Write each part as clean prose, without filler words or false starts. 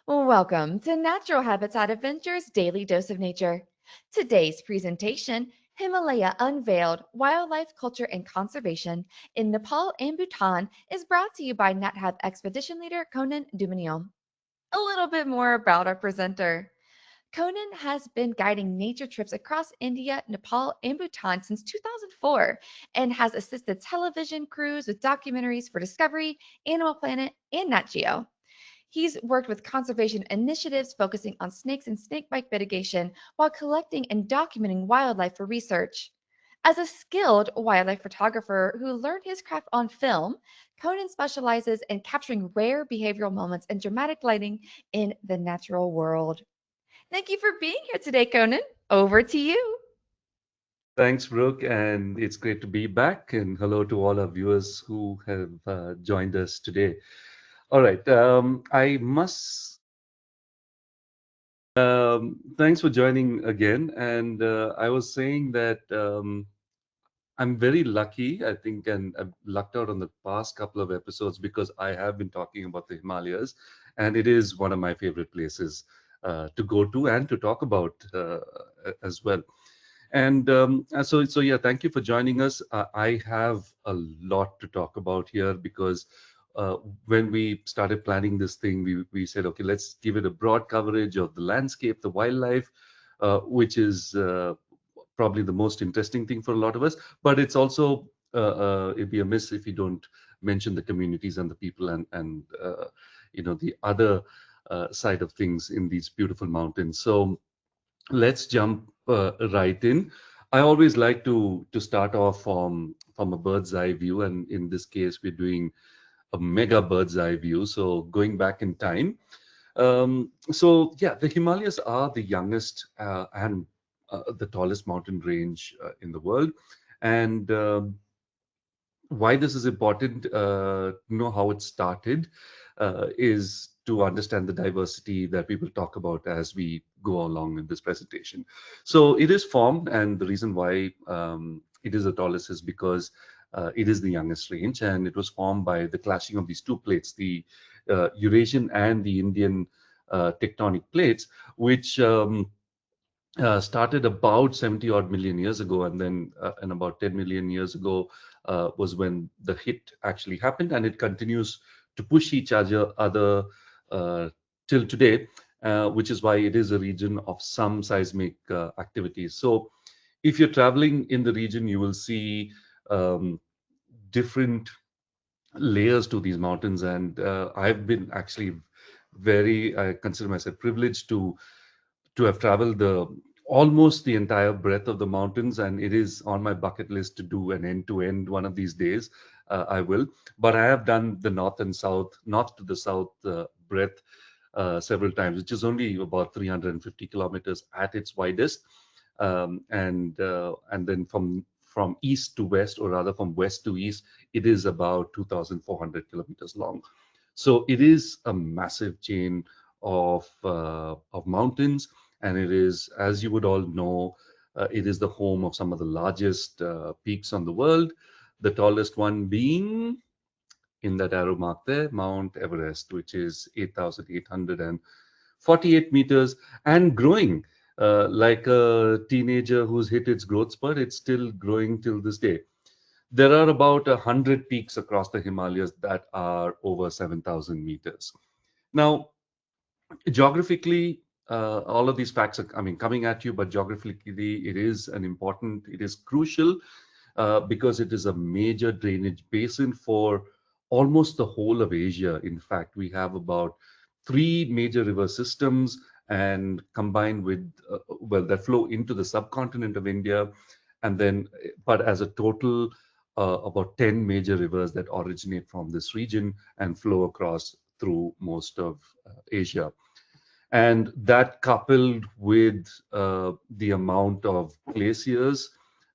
Welcome to Natural Habitat Adventures Daily Dose of Nature. Today's presentation, Himalaya Unveiled Wildlife Culture and Conservation in Nepal and Bhutan, is brought to you by NatHab Expedition Leader Conan Dumenil. A little bit more about our presenter. Conan has been guiding nature trips across India, Nepal, and Bhutan since 2004 and has assisted television crews with documentaries for Discovery, Animal Planet, and Nat Geo. He's worked with conservation initiatives focusing on snakes and snakebite mitigation while collecting and documenting wildlife for research. As a skilled wildlife photographer who learned his craft on film, Conan specializes in capturing rare behavioral moments and dramatic lighting in the natural world. Thank you for being here today, Conan. Over to you. Thanks, Brooke, and it's great to be back. And hello to all our viewers who have joined us today. All right, I must. Thanks for joining again. And I was saying that I'm very lucky, I think, and I've lucked out on the past couple of episodes because I have been talking about the Himalayas, and it is one of my favorite places to go to and to talk about as well. And so yeah, thank you for joining us. I have a lot to talk about here because uh, when we started planning this thing, we said, okay, let's give it a broad coverage of the landscape, the wildlife, which is probably the most interesting thing for a lot of us. But it's also it'd be amiss if you don't mention the communities and the people and the other side of things in these beautiful mountains. So let's jump right in. I always like to start off from a bird's eye view, and in this case, we're doing a mega bird's eye view. So going back in time, so yeah, the Himalayas are the youngest and the tallest mountain range in the world, and why this is important, know how it started, is to understand the diversity that we will talk about as we go along in this presentation. So it is formed, and the reason why it is the tallest is because it is the youngest range, and it was formed by the clashing of these two plates, the Eurasian and the Indian tectonic plates, which started about 70 odd million years ago, and then and about 10 million years ago was when the hit actually happened, and it continues to push each other uh, till today, which is why it is a region of some seismic activities. So if you're traveling in the region, you will see um, different layers to these mountains, and I've been actually I consider myself privileged to have traveled the almost the entire breadth of the mountains, and it is on my bucket list to do an end to end one of these days. I will, but I have done the north and south, north to the south breadth several times, which is only about 350 kilometers at its widest, and then from east to west, or rather from west to east, it is about 2,400 kilometers long. So it is a massive chain of mountains, and it is, as you would all know, it is the home of some of the largest peaks on the world. The tallest one being in that arrow mark there, Mount Everest, which is 8,848 meters and growing. Like a teenager who's hit its growth spurt, it's still growing till this day. There are about 100 peaks across the Himalayas that are over 7,000 meters. Now, geographically, all of these facts are, I mean, coming at you, but geographically, it is crucial because it is a major drainage basin for almost the whole of Asia. In fact, we have about three major river systems, and combined with, well, that flow into the subcontinent of India, and then, but as a total, about 10 major rivers that originate from this region and flow across through most of Asia. And that, coupled with the amount of glaciers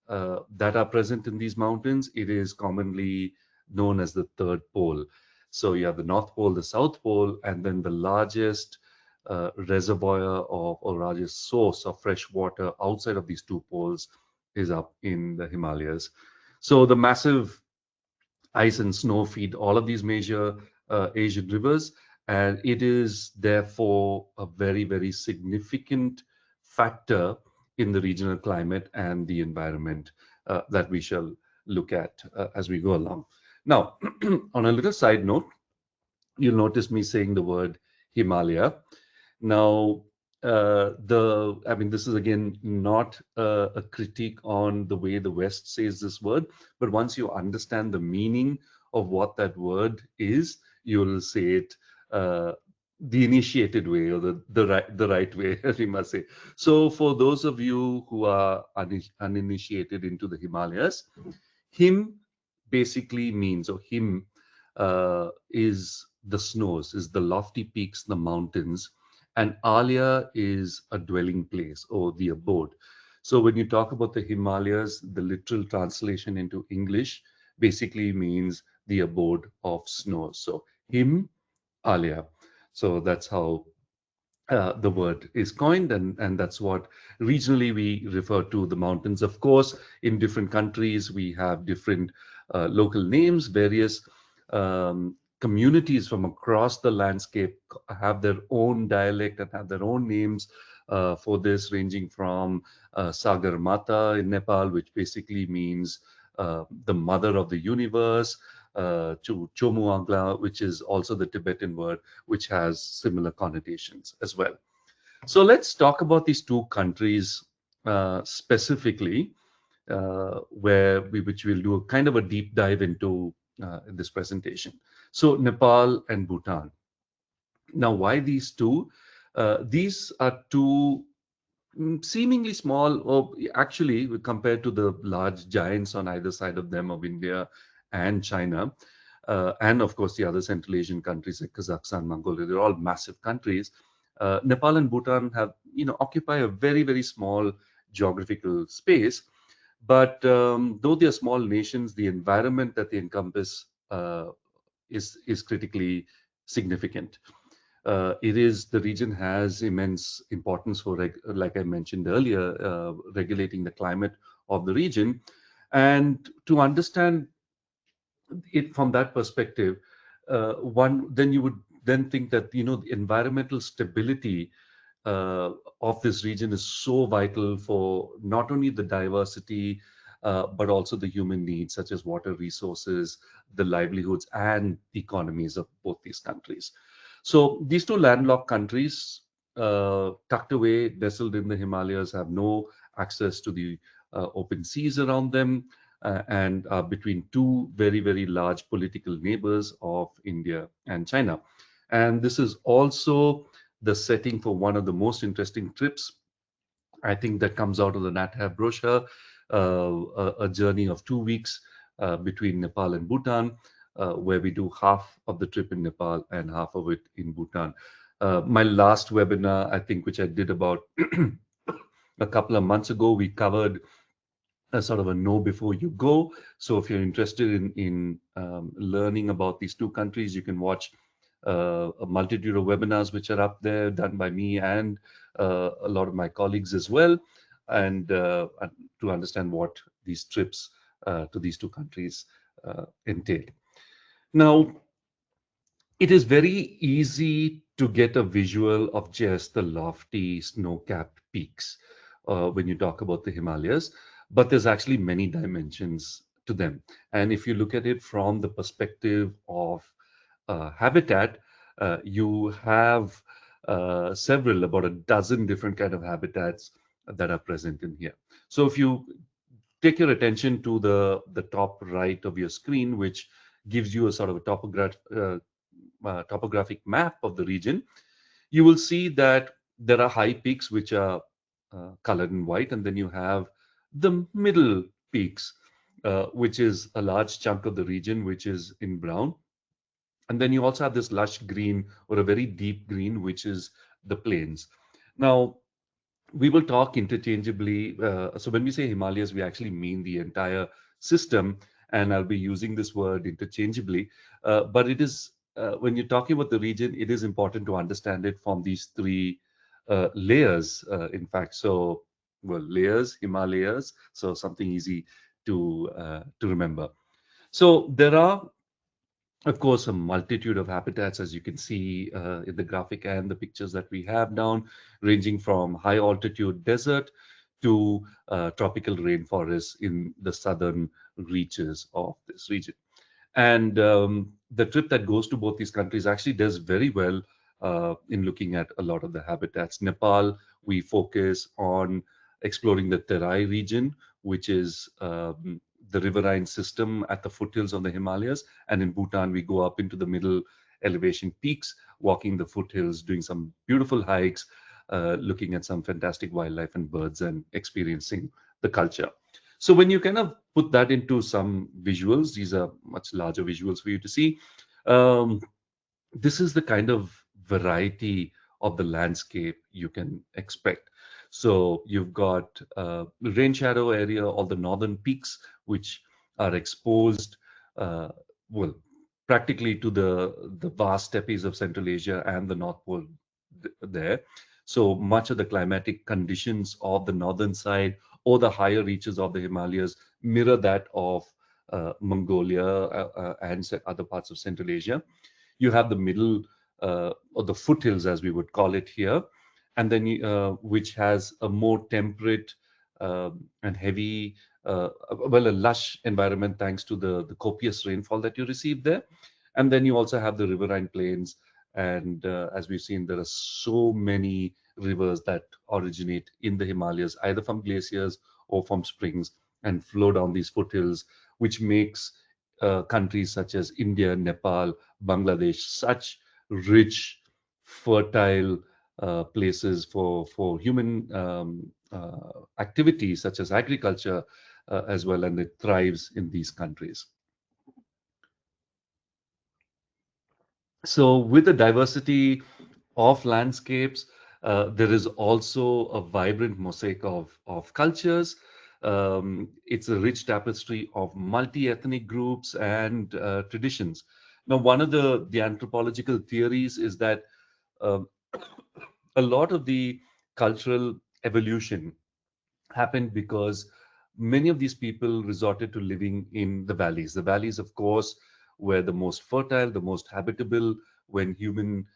that are present in these mountains, it is commonly known as the third pole. So you have the North Pole, the South Pole, and then the largest reservoir or largest source of fresh water outside of these two poles is up in the Himalayas. So the massive ice and snow feed all of these major Asian rivers, and it is therefore a very, very significant factor in the regional climate and the environment that we shall look at as we go along. Now, on a little side note, you'll notice me saying the word Himalaya. Now, I mean, this is again not a critique on the way the West says this word, but once you understand the meaning of what that word is, you'll say it uh, the initiated way, or the right way, as we must say. So, for those of you who are uninitiated into the Himalayas, him basically means, or him is the snows, is the lofty peaks, the mountains, and Alia is a dwelling place or the abode. So when you talk about the Himalayas, the literal translation into English basically means the abode of snow. So him, Alia. So that's how the word is coined, and that's what regionally we refer to the mountains. Of course, in different countries, we have different local names. Various communities from across the landscape have their own dialect and have their own names for this, ranging from Sagar Mata in Nepal, which basically means the mother of the universe, to Chomuangla, which is also the Tibetan word, which has similar connotations as well. So let's talk about these two countries specifically, which we'll do a kind of a deep dive into in this presentation. So Nepal and Bhutan. Now, why these two? These are two seemingly small, or actually compared to the large giants on either side of them of India and China, and of course the other Central Asian countries like Kazakhstan, Mongolia, they're all massive countries. Nepal and Bhutan have, occupy a very, very small geographical space, but though they are small nations, the environment that they encompass is critically significant. The region has immense importance for, like I mentioned earlier, regulating the climate of the region. And to understand it from that perspective, one then you would then think that the environmental stability of this region is so vital for not only the diversity but also the human needs such as water resources, the livelihoods and economies of both these countries. So these two landlocked countries, tucked away, nestled in the Himalayas, have no access to the open seas around them, and are between two very, very large political neighbors of India and China. And this is also the setting for one of the most interesting trips, I think, that comes out of the NatHab brochure, a journey of 2 weeks between Nepal and Bhutan, where we do half of the trip in Nepal and half of it in Bhutan. My last webinar, I think, which I did about a couple of months ago, we covered a sort of a know before you go. So if you're interested in learning about these two countries, you can watch a multitude of webinars which are up there, done by me and a lot of my colleagues as well, and to understand what these trips to these two countries entail. Now, it is very easy to get a visual of just the lofty snow-capped peaks when you talk about the Himalayas, but there's actually many dimensions to them. And if you look at it from the perspective of habitat, you have several, about a dozen different kind of habitats that are present in here. So if you take your attention to the top right of your screen, which gives you a sort of a topographic map of the region, you will see that there are high peaks which are colored in white, and then you have the middle peaks, which is a large chunk of the region, which is in brown. And then you also have this lush green or a very deep green, which is the plains. Now, we will talk interchangeably. So when we say Himalayas, we actually mean the entire system, and I'll be using this word interchangeably. But it is, when you're talking about the region, it is important to understand it from these three layers, in fact. So, well, layers, Himalayas, so something easy to remember. So there are Of course, a multitude of habitats, as you can see in the graphic and the pictures that we have down, ranging from high altitude desert to tropical rainforests in the southern reaches of this region. And the trip that goes to both these countries actually does very well in looking at a lot of the habitats. Nepal, we focus on exploring the Terai region, which is the riverine system at the foothills of the Himalayas. And in Bhutan, we go up into the middle elevation peaks, walking the foothills, doing some beautiful hikes, looking at some fantastic wildlife and birds, and experiencing the culture. So when you kind of put that into some visuals, these are much larger visuals for you to see. Um, this is the kind of variety of the landscape you can expect. So you've got rain shadow area, all the northern peaks, which are exposed, uh, well, practically to the vast steppes of Central Asia and the North Pole there. So much of the climatic conditions of the northern side or the higher reaches of the Himalayas mirror that of Mongolia and other parts of Central Asia. You have the middle or the foothills, as we would call it here, and then which has a more temperate and heavy, well, a lush environment thanks to the copious rainfall that you receive there. And then you also have the riverine plains. And as we've seen, there are so many rivers that originate in the Himalayas, either from glaciers or from springs, and flow down these foothills, which makes countries such as India, Nepal, Bangladesh such rich, fertile places for human activities such as agriculture as well, and it thrives in these countries. So, with the diversity of landscapes, there is also a vibrant mosaic of cultures. It's a rich tapestry of multi-ethnic groups and traditions. Now, one of the anthropological theories is that um, a lot of the cultural evolution happened because many of these people resorted to living in the valleys. The valleys, of course, were the most fertile, the most habitable when human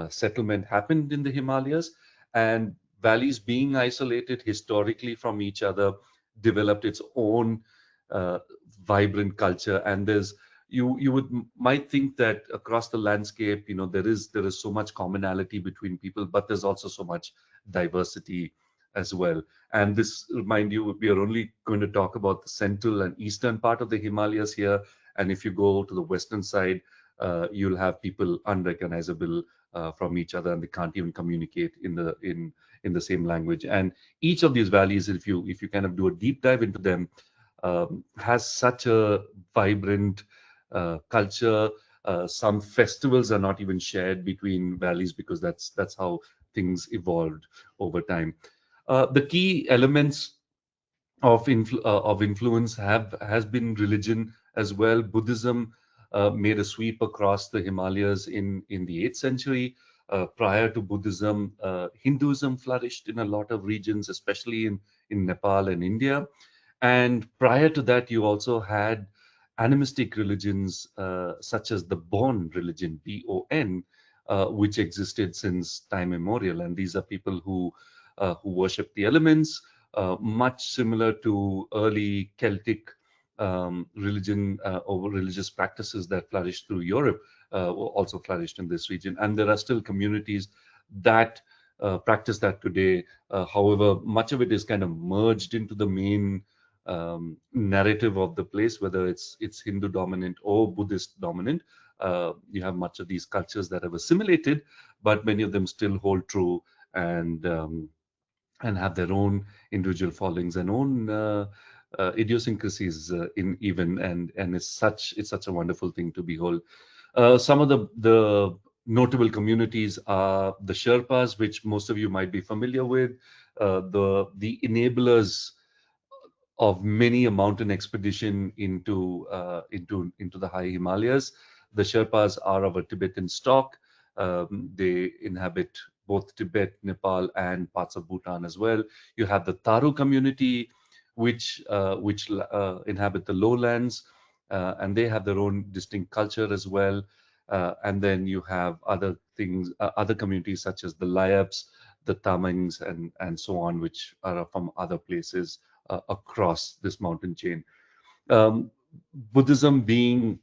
settlement happened in the Himalayas. And valleys, being isolated historically from each other, developed its own uh, vibrant culture. And there's you would might think that across the landscape, there is so much commonality between people, but there's also so much diversity as well. And this, remind you, we are only going to talk about the central and eastern part of the Himalayas here. And if you go to the western side, you'll have people unrecognizable from each other, and they can't even communicate in the same language. And each of these valleys, if you kind of do a deep dive into them, has such a vibrant culture. Some festivals are not even shared between valleys because that's how things evolved over time. The key elements of influence have has been religion as well. Buddhism made a sweep across the Himalayas in the 8th century. Prior to Buddhism, Hinduism flourished in a lot of regions, especially in Nepal and India. And prior to that, you also had animistic religions such as the Bon religion, Bon, which existed since time immemorial. And these are people who worship the elements, much similar to early Celtic religion or religious practices that flourished through Europe, also flourished in this region. And there are still communities that practice that today. However, much of it is kind of merged into the main narrative of the place, whether it's Hindu dominant or Buddhist dominant. You have much of these cultures that have assimilated, but many of them still hold true and have their own individual followings and own idiosyncrasies in even, and it's such a wonderful thing to behold. Some of the notable communities are the Sherpas, which most of you might be familiar with, the enablers of many a mountain expedition into the high Himalayas. The Sherpas are of a Tibetan stock. They inhabit both Tibet, Nepal, and parts of Bhutan as well. You have the Tharu community, which inhabit the lowlands. and they have their own distinct culture as well. And then you have other things, other communities such as the Layabs, the Tamings, and so on, which are from other places across this mountain chain. Um, Buddhism being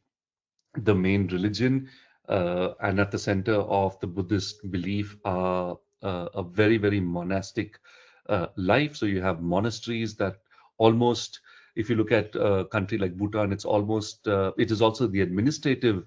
the main religion, and at the center of the Buddhist belief are a very, very monastic life. So you have monasteries that almost, if you look at a country like Bhutan, it is also the administrative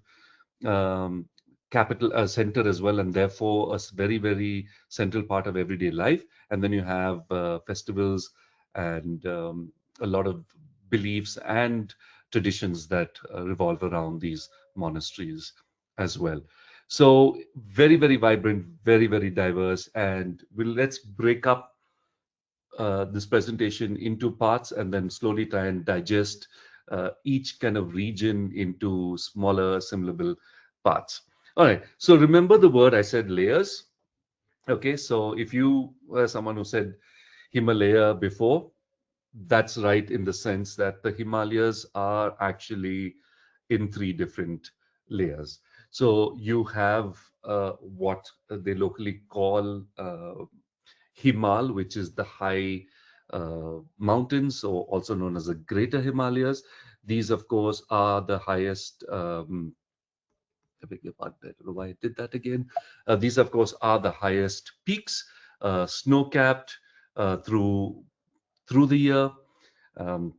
um, capital center as well, and therefore very, very central part of everyday life. And then you have festivals and a lot of beliefs and traditions that revolve around these monasteries as well. So very, very vibrant, very, very diverse. And let's break up this presentation into parts and then slowly try and digest each kind of region into smaller, assimilable parts. All right. So remember the word I said, layers. Okay. So if you were someone who said Himalaya before, that's right in the sense that the Himalayas are actually in three different layers. So you have what they locally call Himal, which is the high mountains, or also known as the Greater Himalayas. These, of course, are the highest. I beg your pardon, I don't know why I did that again. These, of course, are the highest peaks, snow-capped through the year. Um,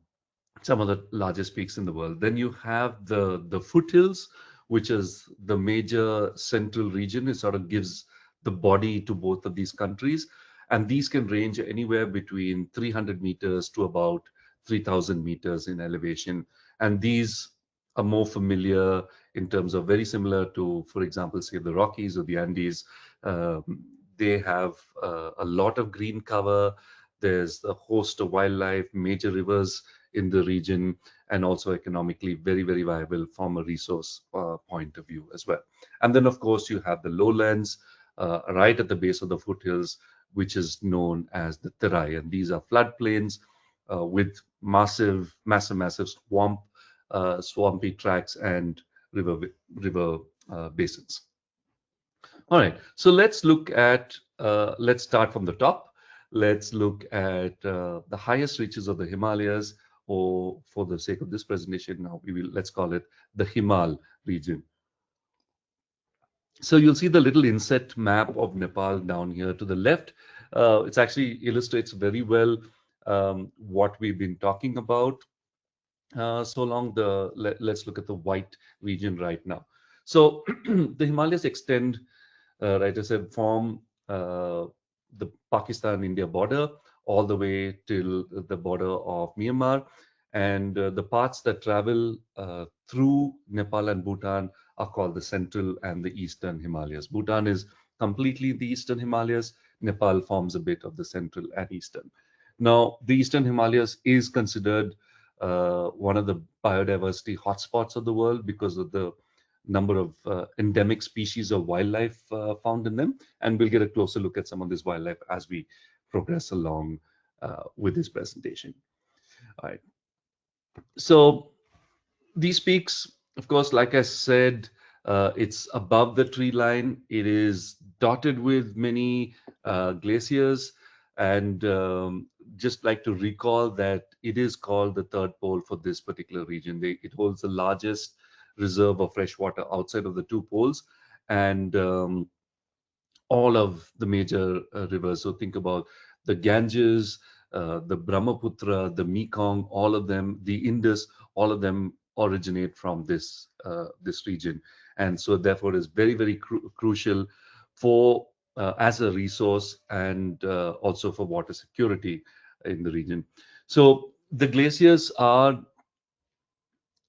some of the largest peaks in the world. Then you have the foothills, which is the major central region. It sort of gives the body to both of these countries, and these can range anywhere between 300 meters to about 3,000 meters in elevation. And these are more familiar in terms of very similar to, for example, say the Rockies or the Andes. They have a lot of green cover. There's a host of wildlife, major rivers in the region, and also economically very, very viable from a resource point of view as well. And then, of course, you have the lowlands right at the base of the foothills, which is known as the Terai. And these are floodplains with massive swampy tracts and river basins. All right, so let's start from the top. Let's look at the highest reaches of the Himalayas, or for the sake of this presentation, now let's call it the Himal region. So you'll see the little inset map of Nepal down here to the left. It actually illustrates very well what we've been talking about so long. Let's look at the white region right now. So the Himalayas extend, right as I said, from the Pakistan-India border all the way till the border of Myanmar. And the parts that travel through Nepal and Bhutan are called the central and the eastern Himalayas. Bhutan is completely the eastern Himalayas. Nepal forms a bit of the central and eastern. Now, the eastern Himalayas is considered one of the biodiversity hotspots of the world because of the number of endemic species of wildlife found in them. And we'll get a closer look at some of this wildlife as we progress along with this presentation. All right. So these peaks, of course, like I said, it's above the tree line. It is dotted with many glaciers. And just like to recall that it is called the third pole for this particular region. It holds the largest reserve of fresh water outside of the two poles. And all of the major rivers. So think about the Ganges, the Brahmaputra, the Mekong, all of them, the Indus, all of them originate from this region, and so therefore is very, very crucial for as a resource, and also for water security in the region. So the glaciers are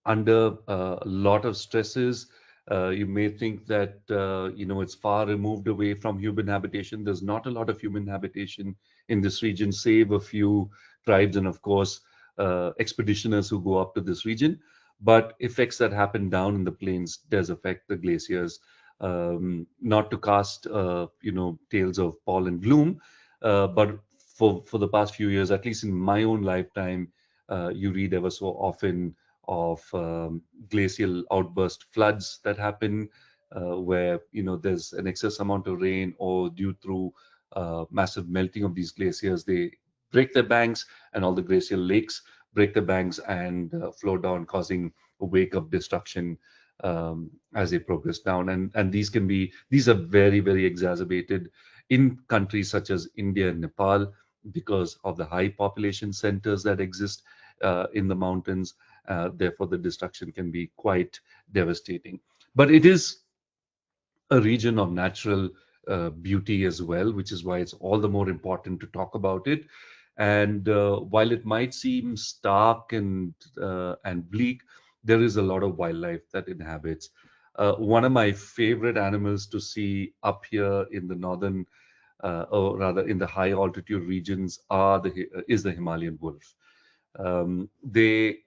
under a lot of stresses. You may think that it's far removed away from human habitation. There's not a lot of human habitation in this region, save a few tribes and, of course, expeditioners who go up to this region. But effects that happen down in the plains does affect the glaciers. Not to cast tales of Paul and gloom, but for the past few years, at least in my own lifetime, you read ever so often of glacial outburst floods that happen, where there's an excess amount of rain, or due through massive melting of these glaciers, they break their banks, and all the glacial lakes break the banks and flow down, causing a wake of destruction as they progress down. And these are very, very exacerbated in countries such as India and Nepal because of the high population centers that exist in the mountains. Therefore, the destruction can be quite devastating. But it is a region of natural beauty as well, which is why it's all the more important to talk about it. And while it might seem stark and bleak, there is a lot of wildlife that inhabits. One of my favorite animals to see up here in the northern, or rather in the high altitude regions, is the Himalayan wolf. They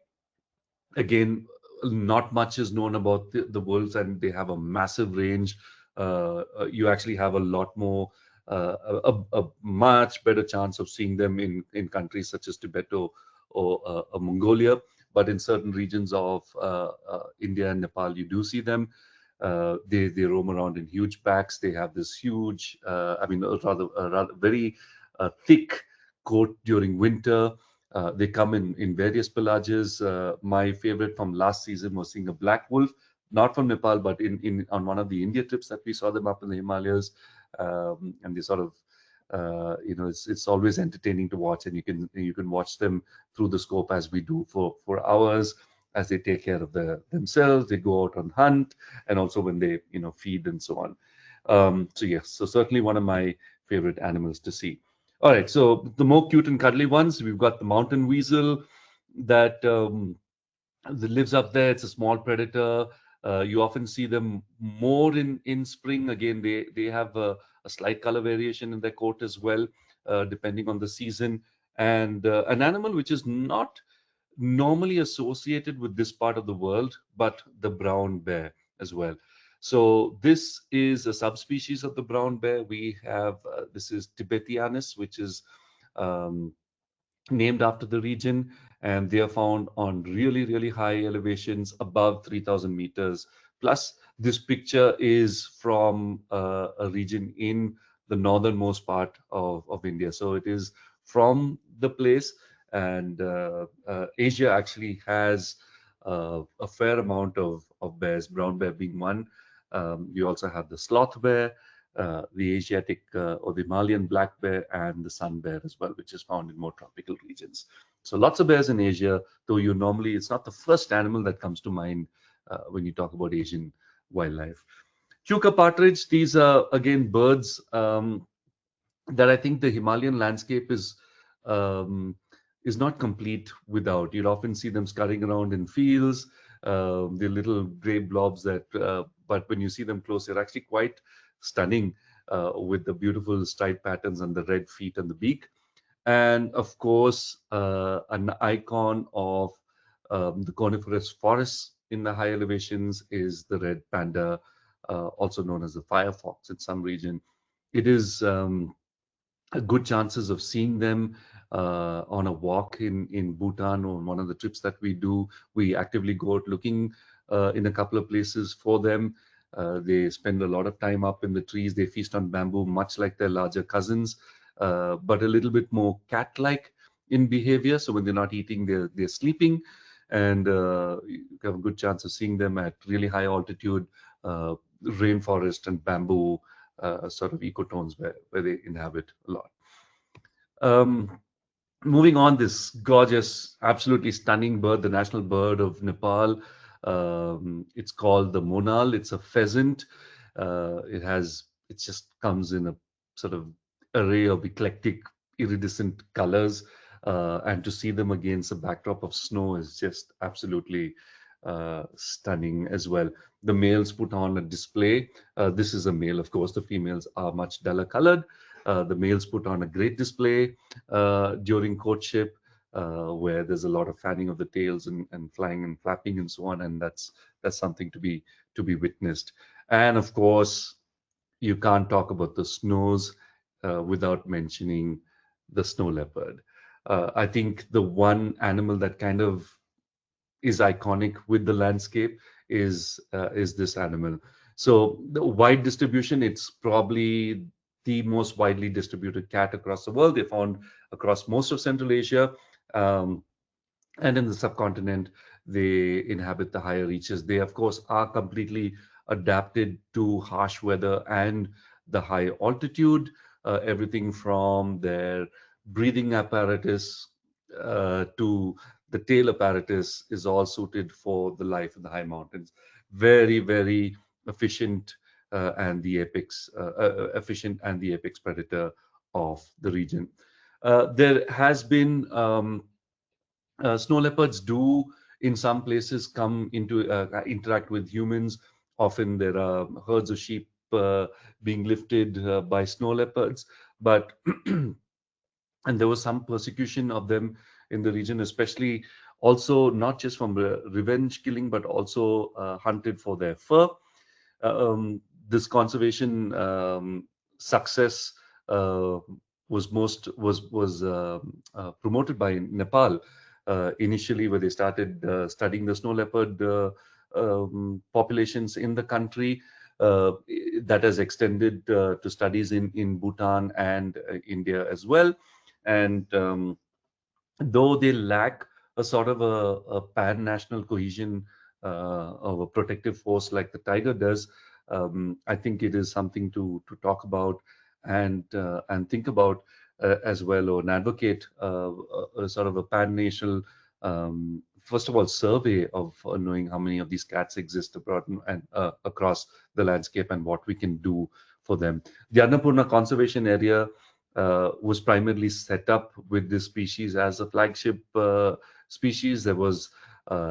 Again, not much is known about the wolves, and they have a massive range. You actually have a lot more, a much better chance of seeing them in countries such as Tibet or Mongolia. But in certain regions of India and Nepal, you do see them. They roam around in huge packs. They have this huge, I mean, rather very thick coat during winter. They come in various pelages. My favorite from last season was seeing a black wolf, not from Nepal, but in on one of the India trips that we saw them up in the Himalayas. And they sort of, it's always entertaining to watch, and you can watch them through the scope as we do for hours as they take care of themselves. They go out on hunt, and also when they feed and so on. So yes, so certainly one of my favorite animals to see. All right, so the more cute and cuddly ones, we've got the mountain weasel that lives up there. It's a small predator. You often see them more in spring. Again, they have a slight color variation in their coat as well, depending on the season. And an animal which is not normally associated with this part of the world, but the brown bear as well. So this is a subspecies of the brown bear. We have this is Tibetianus, which is um, named after the region, and they are found on really, really high elevations above 3,000 meters. Plus, this picture is from a region in the northernmost part of India. So it is from the place, and Asia actually has a fair amount of bears, brown bear being one. You also have the sloth bear, the Asiatic or the Himalayan black bear, and the sun bear as well, which is found in more tropical regions. So lots of bears in Asia, though it's not the first animal that comes to mind when you talk about Asian wildlife. Chuka partridge, these are again birds that I think the Himalayan landscape um, is not complete without. You'll often see them scurrying around in fields. They're little gray blobs but when you see them close, they're actually quite stunning with the beautiful stripe patterns and the red feet and the beak. And of course, an icon of the coniferous forests in the high elevations is the red panda, also known as the fire fox in some region. It is good chances of seeing them on a walk in Bhutan, or on one of the trips that we do. We actively go out looking in a couple of places for them. They spend a lot of time up in the trees. They feast on bamboo, much like their larger cousins, but a little bit more cat-like in behavior. So when they're not eating, they're sleeping, and you have a good chance of seeing them at really high altitude, rainforest and bamboo sort of ecotones where they inhabit a lot. Um, Moving on, this gorgeous, absolutely stunning bird, the national bird of Nepal. It's called the monal. It's a pheasant. It just comes in a sort of array of eclectic, iridescent colors. And to see them against a backdrop of snow is just absolutely stunning as well. The males put on a display. This is a male, of course. The females are much duller colored. The males put on a great display during courtship, where there's a lot of fanning of the tails and flying and flapping and so on, and that's something to be witnessed. And of course, you can't talk about the snows without mentioning the snow leopard. I think the one animal that kind of is iconic with the landscape is this animal. So the wide distribution, it's probably the most widely distributed cat across the world. They're found across most of Central Asia. Um, and in the subcontinent, they inhabit the higher reaches. They, of course, are completely adapted to harsh weather and the high altitude. Everything from their breathing apparatus to the tail apparatus is all suited for the life in the high mountains. Very, very efficient and the efficient and the apex predator of the region. There has been snow leopards do in some places come into interact with humans. Often there are herds of sheep being lifted by snow leopards, but and there was some persecution of them in the region, especially also not just from revenge killing, but also hunted for their fur. This conservation success uh, was promoted by Nepal initially, where they started studying the snow leopard populations in the country. Uh, that has extended to studies in Bhutan and India as well. And though they lack a sort of a pan-national cohesion of a protective force like the tiger does, I think it is something to talk about and think about as well, or advocate a sort of a pan-national, first of all, survey of knowing how many of these cats exist abroad and across the landscape and what we can do for them. The Annapurna Conservation Area was primarily set up with this species as a flagship species. There was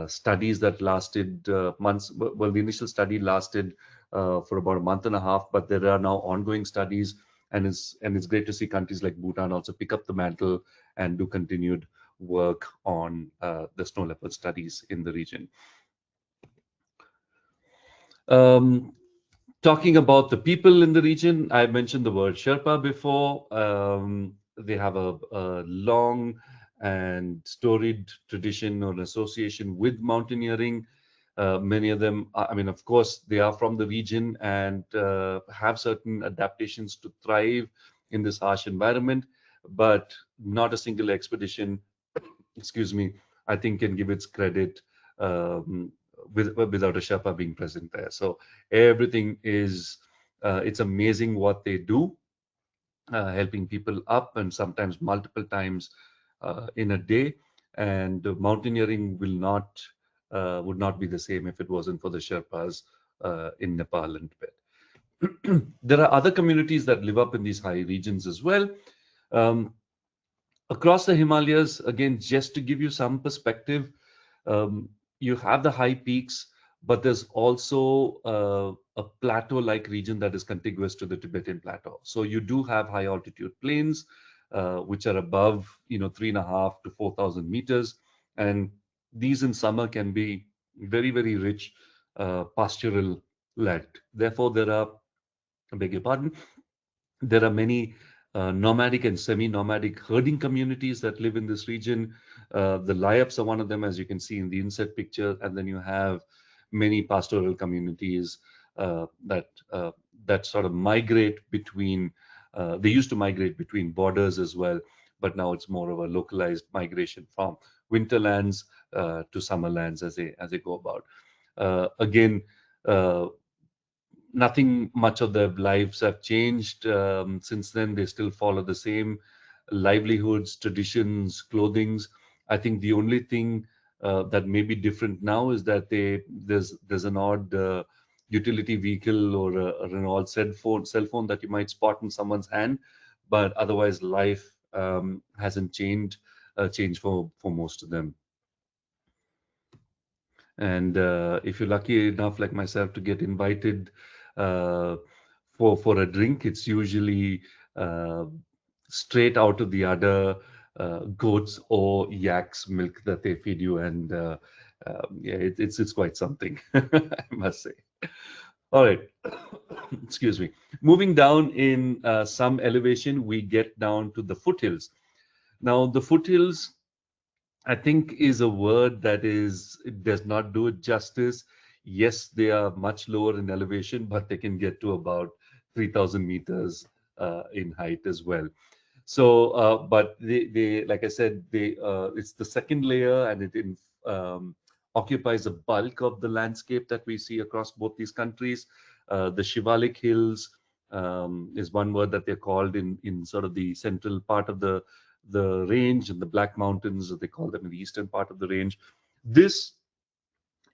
studies that lasted months. Well, the initial study lasted for about a month and a half, but there are now ongoing studies, and it's great to see countries like Bhutan also pick up the mantle and do continued work on the snow leopard studies in the region. Um, Talking about the people in the region, I mentioned the word Sherpa before. They have a long and storied tradition or association with mountaineering. Many of them, I mean, of course, they are from the region and have certain adaptations to thrive in this harsh environment, but not a single expedition, excuse me, I think can give its credit without a Sherpa being present there. So everything is, it's amazing what they do, helping people up and sometimes multiple times in a day. And mountaineering would not be the same if it wasn't for the Sherpas in Nepal and Tibet. There are other communities that live up in these high regions as well. Um, Across the Himalayas, again, just to give you some perspective, um, you have the high peaks, but there's also a plateau-like region that is contiguous to the Tibetan plateau. So you do have high altitude plains, which are above, 3.5 to 4,000 meters, and these in summer can be very, very rich pastoral land. Therefore, I beg your pardon, there are many nomadic and semi-nomadic herding communities that live in this region. The Layaps are one of them, as you can see in the inset picture, and then you have many pastoral communities that sort of migrate between. They used to migrate between borders as well, but now it's more of a localized migration from winterlands to summerlands as they go about. Again. Nothing much of their lives have changed since then. They still follow the same livelihoods, traditions, clothings. I think the only thing that may be different now is that there's an odd utility vehicle or an odd cell phone that you might spot in someone's hand, but otherwise life hasn't changed for most of them. And if you're lucky enough, like myself, to get invited uh, for a drink, it's usually uh, straight out of the udder, goats or yaks milk that they feed you, and yeah, it's quite something, I must say. All right, excuse me. Moving down in some elevation, we get down to the foothills. Now, the foothills I think is a word that is it does not do it justice. Yes, they are much lower in elevation, but they can get to about 3,000 meters in height as well. So, but they, like I said, it's the second layer, and um, occupies a bulk of the landscape that we see across both these countries. The Shivalik Hills is one word that they're called in sort of the central part of the range, and the Black Mountains, as they call them, in the eastern part of the range. This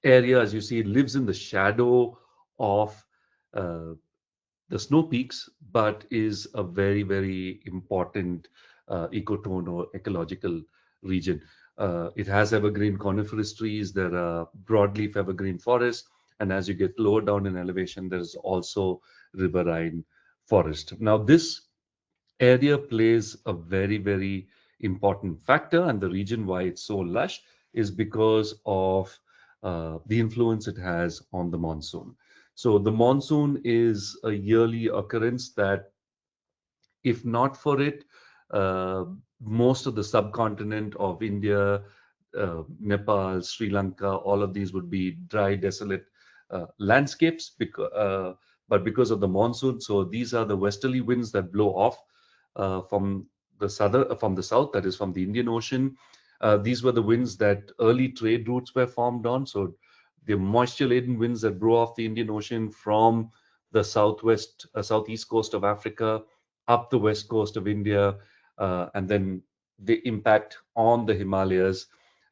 area, as you see, lives in the shadow of uh, the snow peaks, but is a very, very important ecotone or ecological region. It has evergreen coniferous trees. There are broadleaf evergreen forests, and as you get lower down in elevation, there's also riverine forest. Now, this area plays a very, very important factor, and the reason why it's so lush is because of the influence it has on the monsoon. So the monsoon is a yearly occurrence that, if not for it, uh, most of the subcontinent of India, Nepal, Sri Lanka, all of these would be dry, desolate landscapes. But because of the monsoon, so these are the westerly winds that blow off from the south, that is from the Indian Ocean. These were the winds that early trade routes were formed on. So the moisture-laden winds that blow off the Indian Ocean from the southeast coast of Africa up the west coast of India, and then the impact on the Himalayas.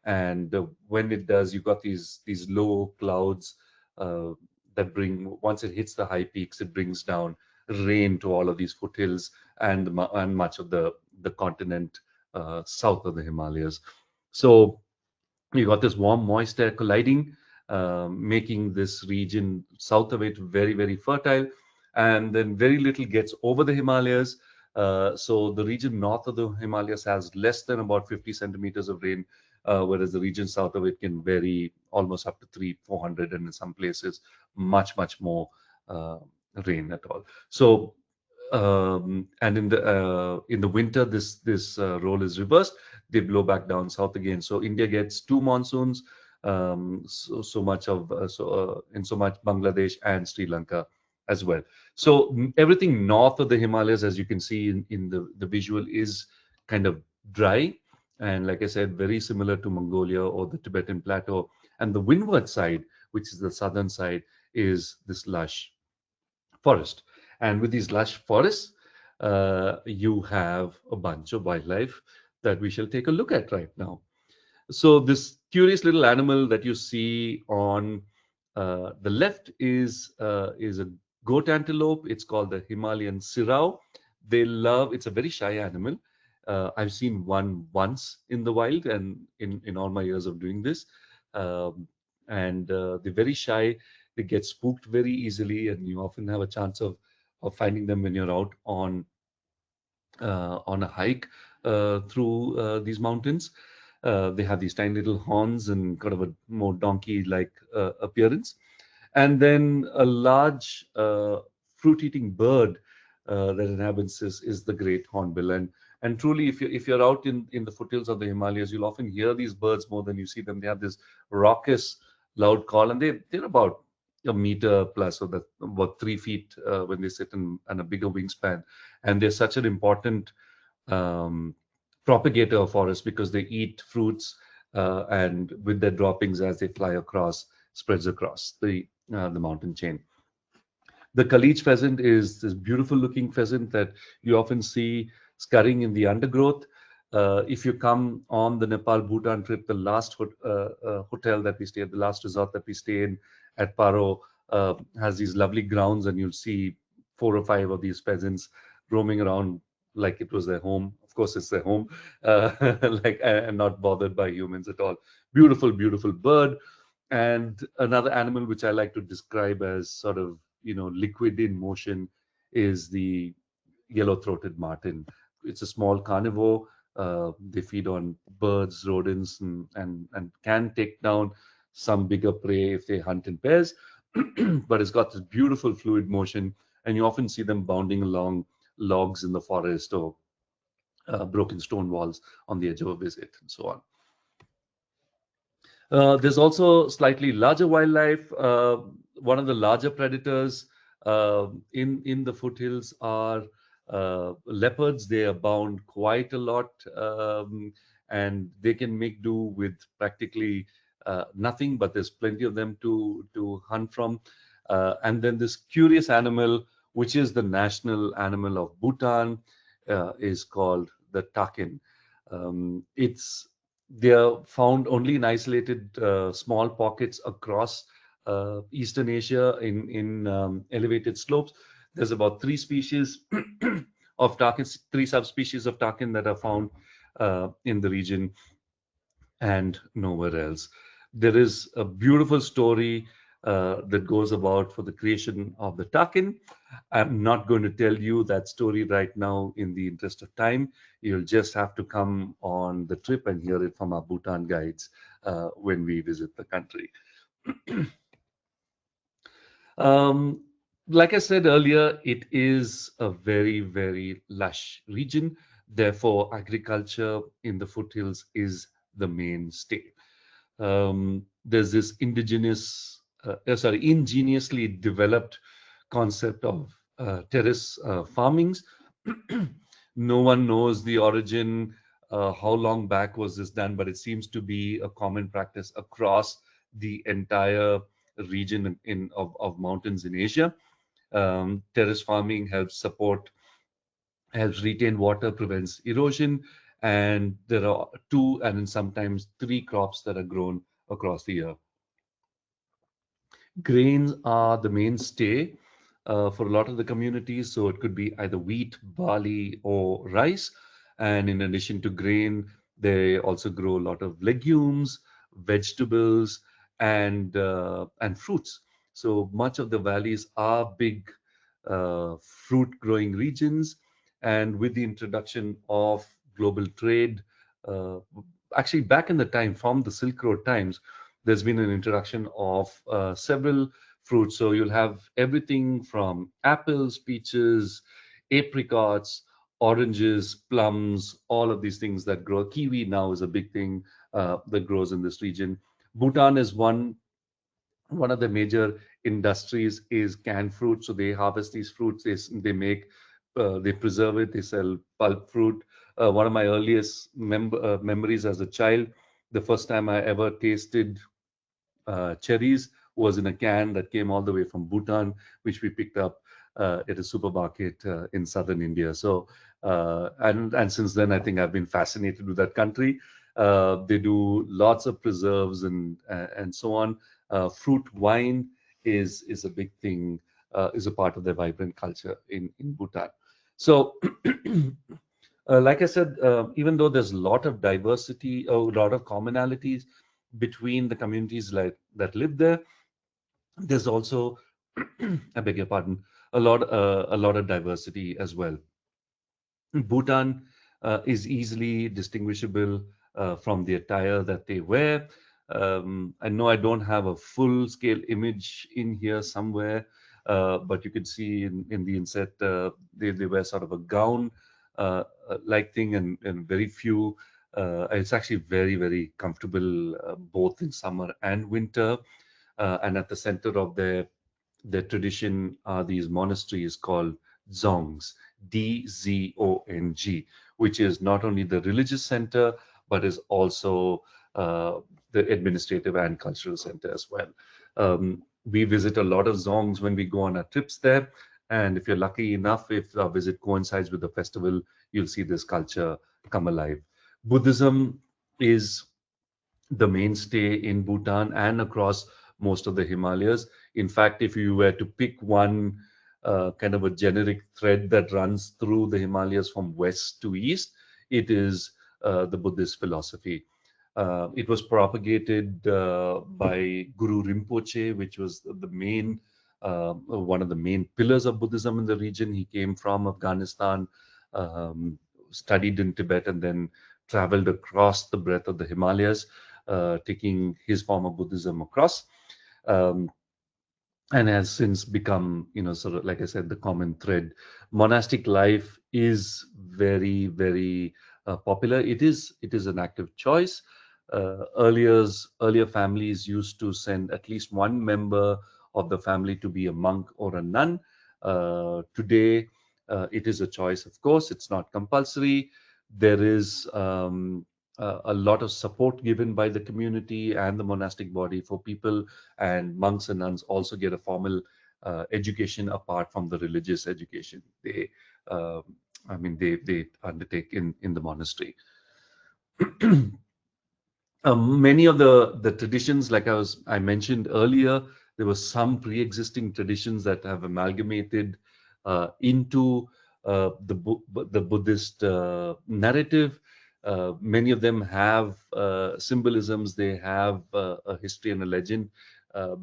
And when it does, you've got these low clouds uh, that bring, once it hits the high peaks, it brings down rain to all of these foothills and much of the continent south of the Himalayas. So you got this warm, moist air colliding, making this region south of it very, very fertile. And then very little gets over the Himalayas. So the region north of the Himalayas has less than about 50 centimeters of rain, whereas the region south of it can vary almost up to 400, and in some places, much, much more uh, rain at all. So and in the winter, this role is reversed. They blow back down south again. So India gets two monsoons, so much of in so much Bangladesh and Sri Lanka as well. So everything north of the Himalayas, as you can see in the visual, is kind of dry, and like I said, very similar to Mongolia or the Tibetan Plateau. And the windward side, which is the southern side, is this lush forest. And with these lush forests, you have a bunch of wildlife that we shall take a look at right now. So this curious little animal that you see on the left is a goat antelope. It's called the Himalayan sirao. It's a very shy animal. I've seen one once in the wild, and in all my years of doing this, um, and they're very shy. They get spooked very easily, and you often have a chance of finding them when you're out on a hike through these mountains. They have these tiny little horns and kind of a more donkey-like appearance. And then a large fruit-eating bird that inhabits is the great hornbill. And truly, if you're out in the foothills of the Himalayas, you'll often hear these birds more than you see them. They have this raucous, loud call, and they're about a meter plus, so that about 3 feet when they sit and a bigger wingspan. And they're such an important um, propagator of forests because they eat fruits and with their droppings as they fly across, spreads across the mountain chain. The Kalich pheasant is this beautiful looking pheasant that you often see scurrying in the undergrowth. If you come on the Nepal Bhutan trip, the last hotel that we stayed, the last resort that we stay in at Paro, has these lovely grounds, and you'll see 4 or 5 of these pheasants roaming around like it was their home. Of course, it's their home, like, and not bothered by humans at all. Beautiful, beautiful bird. And another animal which I like to describe as sort of, liquid in motion is the yellow-throated martin. It's a small carnivore. They feed on birds, rodents, and can take down some bigger prey if they hunt in pairs. But it's got this beautiful fluid motion, and you often see them bounding along logs in the forest or broken stone walls on the edge of a visit, and so on. There's also slightly larger wildlife. One of the larger predators in the foothills are leopards. They abound quite a lot, and they can make do with practically nothing. But there's plenty of them to hunt from. And then this curious animal, which is the national animal of Bhutan, is called the takin. It's They are found only in isolated small pockets across Eastern Asia in elevated slopes. There's about three species of takin, three subspecies of takin that are found in the region and nowhere else. There is a beautiful story that goes about for the creation of the takin. I'm not going to tell you that story right now in the interest of time. You'll just have to come on the trip and hear it from our Bhutan guides when we visit the country. Um, like I said earlier, it is a very, very lush region. Therefore, agriculture in the foothills is the mainstay. There's this ingeniously developed concept of terrace farmings. No one knows the origin, how long back was this done, but it seems to be a common practice across the entire region of mountains in Asia. Terrace farming helps retain water, prevents erosion, and there are two and then sometimes three crops that are grown across the year. Grains are the mainstay for a lot of the communities, so it could be either wheat, barley, or rice. And in addition to grain, they also grow a lot of legumes, vegetables, and fruits. So much of the valleys are big fruit growing regions. And with the introduction of global trade, uh, actually back in the time, from the Silk Road times, there's been an introduction of several fruits. So you'll have everything from apples, peaches, apricots, oranges, plums, all of these things that grow. Kiwi now is a big thing that grows in this region. Bhutan is one of the major industries is canned fruit. So they harvest these fruits, they preserve it, they sell pulp fruit. One of my earliest memories as a child, the first time I ever tasted cherries was in a can that came all the way from Bhutan, which we picked up at a supermarket in southern India. So, and since then, I think I've been fascinated with that country. They do lots of preserves and so on. Fruit wine is a big thing, is a part of their vibrant culture in Bhutan. So, like I said, even though there's a lot of diversity, a lot of commonalities between the communities that live there, there's also, I beg your pardon, a lot of diversity as well. Bhutan is easily distinguishable from the attire that they wear. I know I don't have a full scale image in here somewhere, but you could see in the inset, they wear sort of a gown like thing, and very few. It's actually very, very comfortable both in summer and winter. And at the center of their tradition are these monasteries called dzongs, Dzong, which is not only the religious center but is also the administrative and cultural center as well. We visit a lot of dzongs when we go on our trips there, and if you're lucky enough, if our visit coincides with the festival, you'll see this culture come alive. Buddhism is the mainstay in Bhutan and across most of the Himalayas. In fact, if you were to pick one kind of a generic thread that runs through the Himalayas from west to east, it is the Buddhist philosophy. It was propagated by Guru Rinpoche, which was the main one of the main pillars of Buddhism in the region. He came from Afghanistan, um, studied in Tibet, and then traveled across the breadth of the Himalayas, taking his form of Buddhism across. Um, and has since become, sort of like I said, the common thread. Monastic life is very, very popular. It is an active choice. Earlier families used to send at least one member of the family to be a monk or a nun. Today, it is a choice, of course, it's not compulsory. There is a lot of support given by the community and the monastic body for people, and monks and nuns also get a formal education apart from the religious education uh, they undertake in the monastery. Many of the traditions, like I mentioned earlier, there were some pre-existing traditions that have amalgamated into the Buddhist narrative. Many of them have symbolisms. They have a history and a legend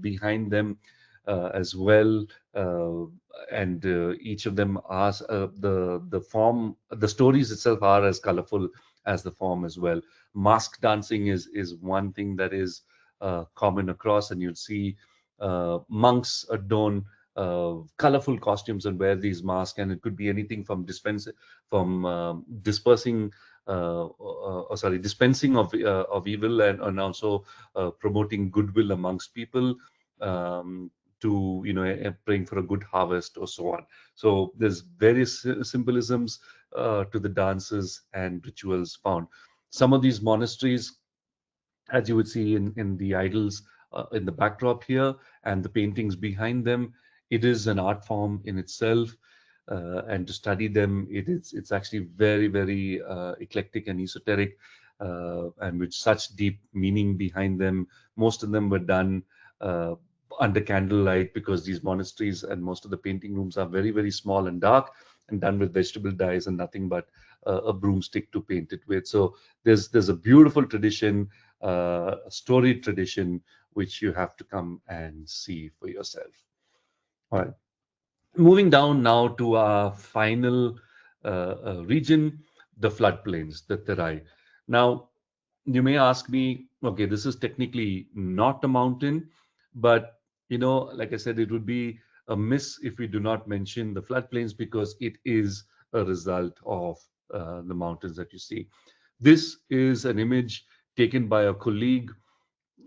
behind them as well, uh, and each of them are the form. The stories itself are as colorful as the form as well. Mask dancing is one thing that is common across, and you'll see monks adorn colorful costumes and wear these masks, and it could be anything from dispersing dispensing of evil, and also promoting goodwill amongst people, to praying for a good harvest or so on. So there's various symbolisms to the dances and rituals found. Some of these monasteries, as you would see in the idols in the backdrop here and the paintings behind them, it is an art form in itself. And to study them, it's actually very, very eclectic and esoteric, and with such deep meaning behind them. Most of them were done uh, under candlelight, because these monasteries and most of the painting rooms are very, very small and dark, and done with vegetable dyes and nothing but a broomstick to paint it with. So there's a beautiful tradition, a storied tradition, which you have to come and see for yourself. All right. Moving down now to our final region, the floodplains, the Terai. Now, you may ask me, okay, this is technically not a mountain, but like I said, it would be a miss if we do not mention the floodplains, because it is a result of the mountains that you see. This is an image taken by a colleague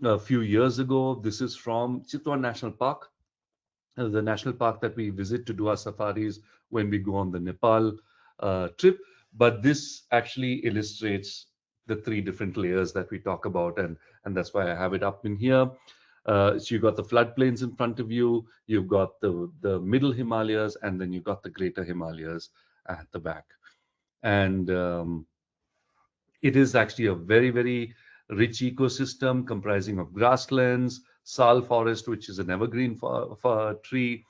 a few years ago. This is from Chitwan National Park, the national park that we visit to do our safaris when we go on the Nepal trip. But this actually illustrates the three different layers that we talk about, and that's why I have it up in here. So you've got the floodplains in front of you, you've got the middle Himalayas, and then you've got the greater Himalayas at the back. And it is actually a very, very rich ecosystem comprising of grasslands, sal forest, which is an evergreen for tree,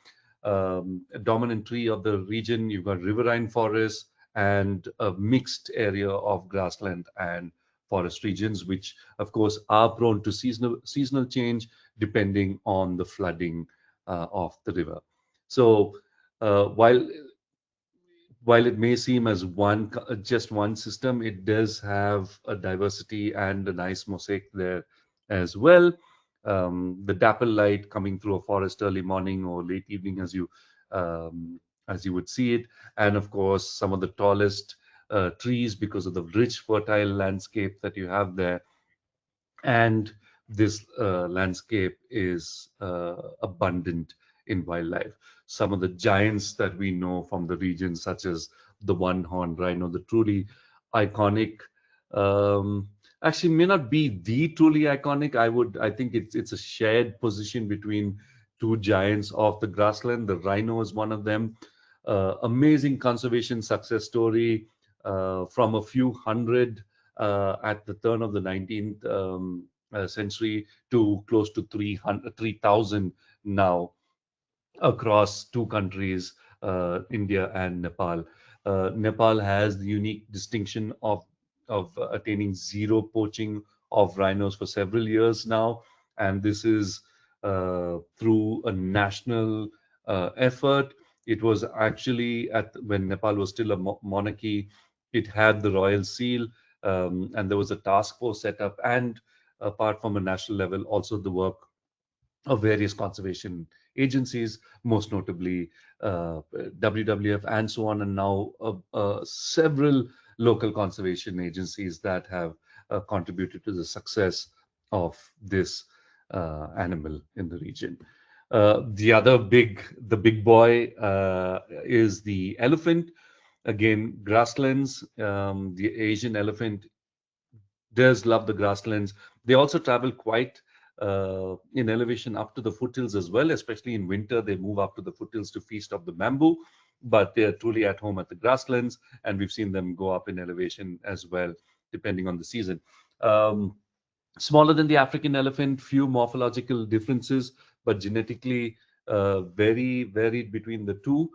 a dominant tree of the region. You've got riverine forests and a mixed area of grassland and forest regions, which of course are prone to seasonal change depending on the flooding of the river. So while it may seem as just one system, it does have a diversity and a nice mosaic there as well. The dapple light coming through a forest early morning or late evening, um, as you would see it, and of course some of the tallest trees, because of the rich, fertile landscape that you have there. And this landscape is abundant in wildlife. Some of the giants that we know from the region, such as the one-horned rhino, the truly iconic, um, actually may not be the truly iconic. I think it's a shared position between two giants of the grassland. The rhino is one of them. Amazing conservation success story, from a few hundred at the turn of the 19th century to close to 3,000 now across two countries, India and Nepal. Nepal has the unique distinction of attaining zero poaching of rhinos for several years now, and this is through a national effort. It was actually when Nepal was still a monarchy, it had the royal seal, and there was a task force set up, and apart from a national level, also the work of various conservation agencies, most notably WWF and so on, and now several local conservation agencies that have contributed to the success of this animal in the region. The big boy is the elephant. Again, grasslands. The Asian elephant does love the grasslands. They also travel quite in elevation up to the foothills as well, especially in winter. They move up to the foothills to feast off the bamboo, but they're truly at home at the grasslands, and we've seen them go up in elevation as well, depending on the season. Um, Smaller than the African elephant, few morphological differences, but genetically very varied between the two.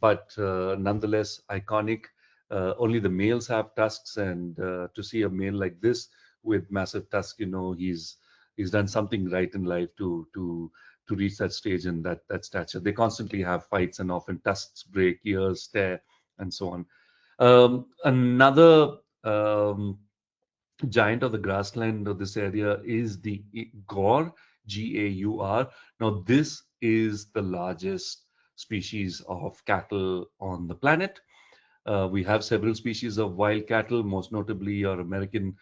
But nonetheless, iconic. Only the males have tusks, and to see a male like this with massive tusks, he's done something right in life to reach that stage and that stature. They constantly have fights, and often tusks break, ears tear, and so on. Another giant of the grassland of this area is the gaur, Gaur. Now, this is the largest species of cattle on the planet. We have several species of wild cattle, most notably your American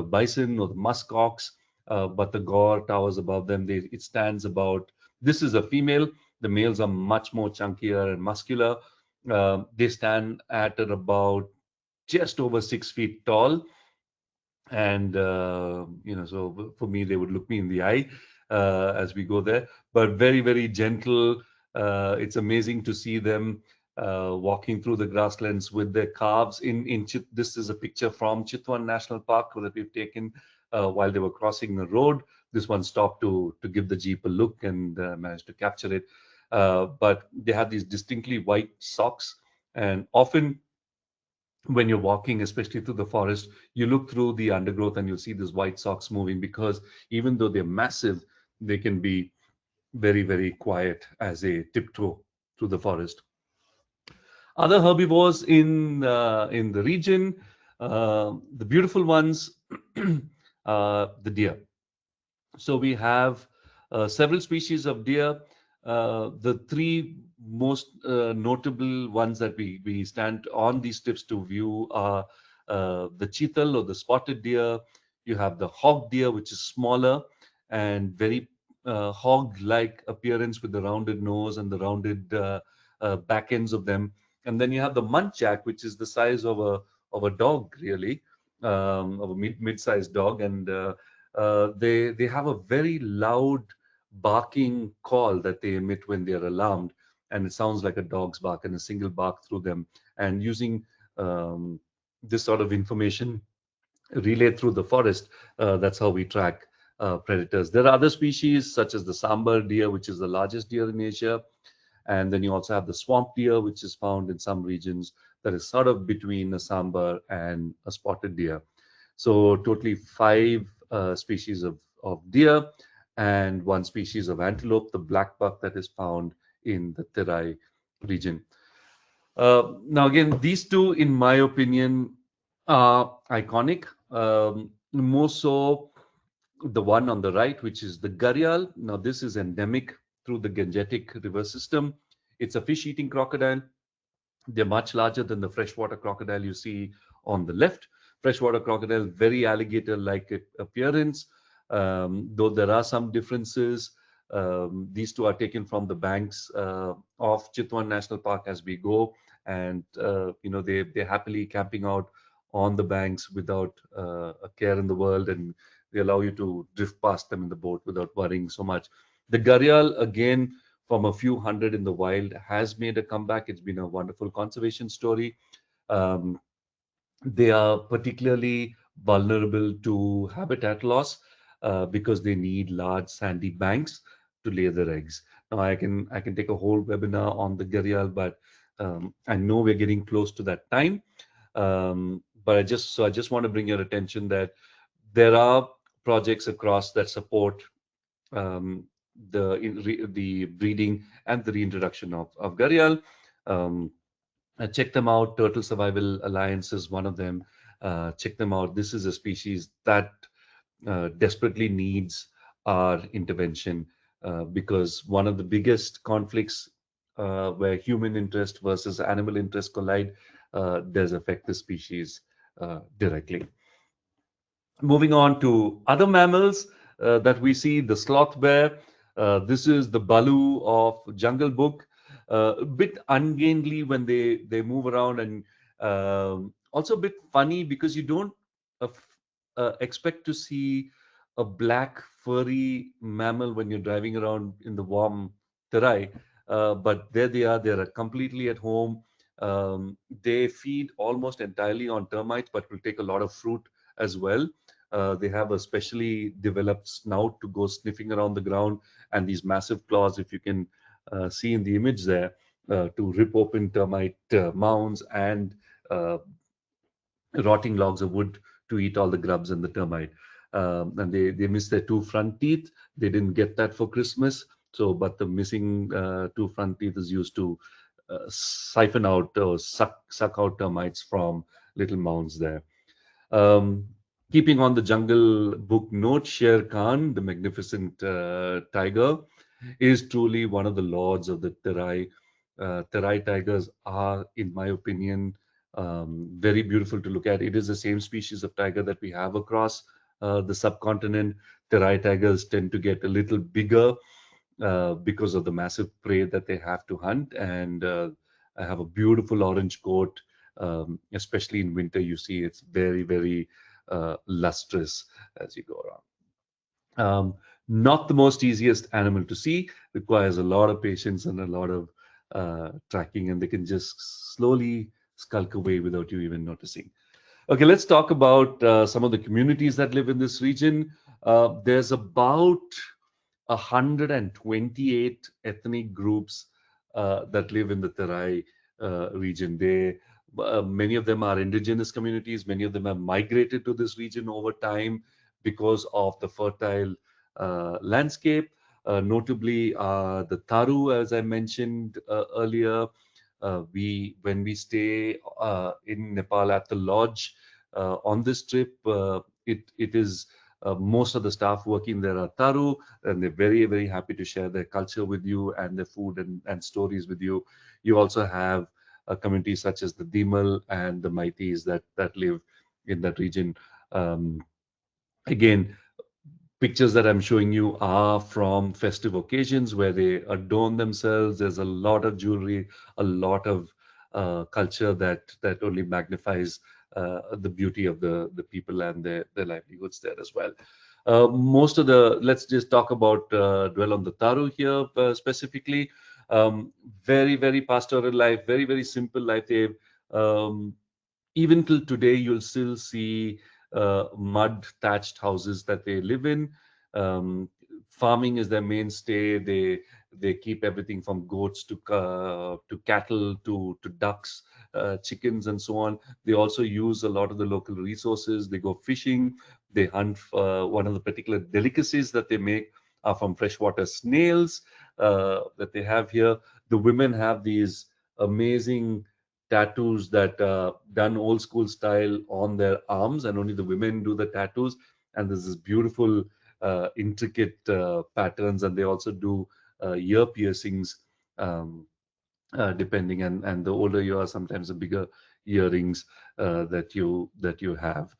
bison or the musk ox, but the gaur towers above them. It stands about, this is a female. The males are much more chunkier and muscular. They stand at about just over 6 feet tall, and so for me they would look me in the eye as we go there, but very, very gentle. It's amazing to see them walking through the grasslands with their calves this is a picture from Chitwan National Park that we've taken while they were crossing the road. This one stopped to give the jeep a look, and managed to capture it. But they have these distinctly white socks, and often when you're walking, especially through the forest, you look through the undergrowth and you'll see these white socks moving, because even though they're massive, they can be very, very quiet as they tiptoe through the forest. Other herbivores in the region, the beautiful ones, the deer. So we have several species of deer. The three most notable ones that we stand on these trips to view are the chital or the spotted deer. You have the hog deer, which is smaller and very hog-like appearance with the rounded nose and the rounded back ends of them. And then you have the muntjac, which is the size of a dog, really, of a mid-sized dog, and they have a very loud barking call that they emit when they are alarmed, and it sounds like a dog's bark, and a single bark through them. And using um, this sort of information relayed through the forest, that's how we track predators. There are other species such as the sambar deer, which is the largest deer in Asia, and then you also have the swamp deer, which is found in some regions, that is sort of between a sambar and a spotted deer. So totally five species of deer and one species of antelope, the black buck, that is found in the Terai region. Now, again, these two, in my opinion, are iconic. More so the one on the right, which is the gharial. Now, this is endemic through the Gangetic River system. It's a fish-eating crocodile. They're much larger than the freshwater crocodile you see on the left. Freshwater crocodile, very alligator-like appearance, though there are some differences. These two are taken from the banks of Chitwan National Park as we go, and they're happily camping out on the banks without a care in the world, and they allow you to drift past them in the boat without worrying so much. The gharial, again, from a few hundred in the wild, has made a comeback. It's been a wonderful conservation story. Um, they are particularly vulnerable to habitat loss because they need large sandy banks to lay their eggs. Now, I can take a whole webinar on the gharial, but I know we're getting close to that time. But I just want to bring your attention that there are projects across that support um, the breeding and the reintroduction of gharial. Um, Check them out. Turtle Survival Alliance is one of them. Check them out. This is a species that desperately needs our intervention because one of the biggest conflicts where human interest versus animal interest collide does affect the species directly. Moving on to other mammals that we see, the sloth bear. This is the Balu of Jungle Book. A bit ungainly when they move around, and also a bit funny because you don't expect to see a black furry mammal when you're driving around in the warm Terai. But there they are. They're completely at home. They feed almost entirely on termites, but will take a lot of fruit as well. They have a specially developed snout to go sniffing around the ground, and these massive claws, if you can see in the image there, to rip open termite mounds and uh, rotting logs of wood to eat all the grubs and the termite. And they miss their two front teeth. They didn't get that for Christmas. So, but the missing two front teeth is used to siphon out or suck out termites from little mounds there. Um, Keeping on the Jungle Book note, Sher Khan, the magnificent tiger, is truly one of the lords of the Terai. Terai tigers are, in my opinion, very beautiful to look at. It is the same species of tiger that we have across the subcontinent. Terai tigers tend to get a little bigger because of the massive prey that they have to hunt. And I have a beautiful orange coat, especially in winter. You see, it's very, very lustrous as you go around. Not the most easiest animal to see, requires a lot of patience and a lot of tracking, and they can just slowly skulk away without you even noticing. Okay, let's talk about some of the communities that live in this region. There's about 128 ethnic groups that live in the Terai region. Many of them are indigenous communities. Many of them have migrated to this region over time because of the fertile landscape. Notably, the Taru, as I mentioned earlier. When we stay in Nepal at the lodge on this trip, it is most of the staff working there are Taru, and they're very, very happy to share their culture with you and their food and stories with you. You also have communities such as the Dimal and the Maitis that live in that region. Um, Again, pictures that I'm showing you are from festive occasions where they adorn themselves. There's a lot of jewelry, a lot of culture that only magnifies the beauty of the people and their livelihoods there as well. Most of the let's just talk about dwell on the Taru here specifically. Very, very pastoral life, very, very simple life. They um, even till today, you'll still see mud thatched houses that they live in. Um, Farming is their mainstay. They keep everything from goats to cattle to ducks, chickens, and so on. They also use a lot of the local resources. They go fishing. They hunt. One of the particular delicacies that they make are from freshwater snails that they have here. The women have these amazing tattoos that done old school style on their arms, and only the women do the tattoos. And there's this beautiful, intricate patterns, and they also do ear piercings, um, depending. And the older you are, sometimes the bigger earrings that you have.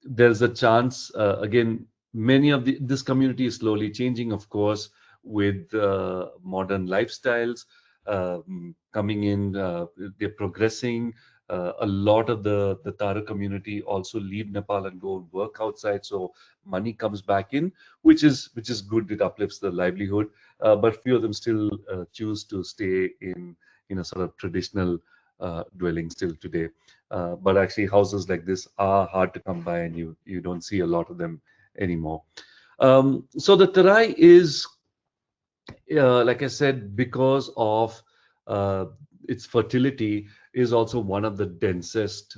There's a chance again. Many of this community is slowly changing, of course, with modern lifestyles coming in. They're progressing. A lot of the Tara community also leave Nepal and go and work outside, so money comes back in, which is good. It uplifts the livelihood, but few of them still choose to stay in a sort of traditional dwelling still today. But actually, houses like this are hard to come by, and you don't see a lot of them anymore. So the Terai is like I said, because of uh, its fertility, is also one of the densest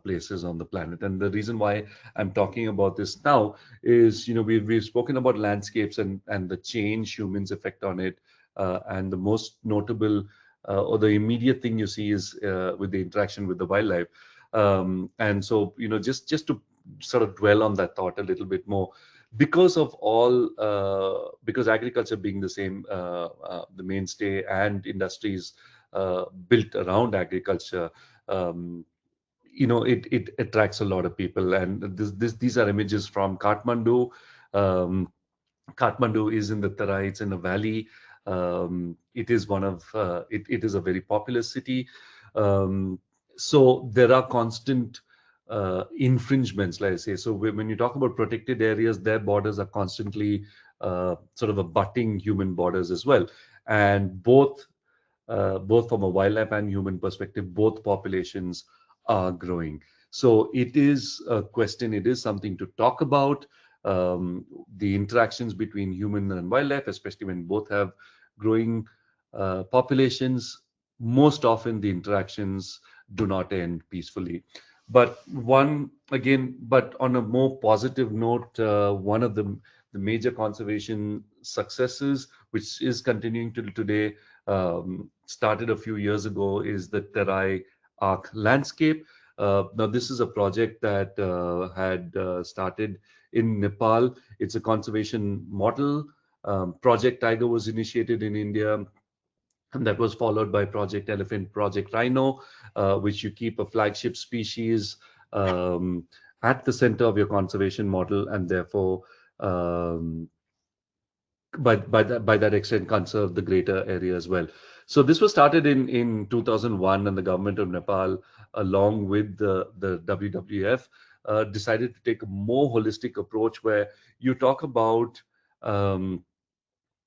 places on the planet. And the reason why I'm talking about this now is, we've spoken about landscapes and the change humans effect on it, and the most notable or the immediate thing you see is with the interaction with the wildlife. And so, just to sort of dwell on that thought a little bit more, because agriculture being the mainstay, and industries built around agriculture, um, it attracts a lot of people. And these are images from Kathmandu. Um, Kathmandu is in the Tarai, it's in a valley. It is it is a very populous city. Um, so there are constant infringements, like I say. So when you talk about protected areas, their borders are constantly sort of abutting human borders as well. And both from a wildlife and human perspective, both populations are growing. So it is a question, it is something to talk about. The interactions between human and wildlife, especially when both have growing populations, most often the interactions do not end peacefully. But on a more positive note, one of the major conservation successes, which is continuing till today, started a few years ago, is the Terai Arc landscape. Now, this is a project that had started in Nepal. It's a conservation model. Project Tiger was initiated in India, and that was followed by Project Elephant, Project Rhino, which you keep a flagship species um, at the center of your conservation model, and therefore um, by that extent conserve the greater area as well. So this was started in 2001, and the government of Nepal, along with the WWF, decided to take a more holistic approach where you talk about um,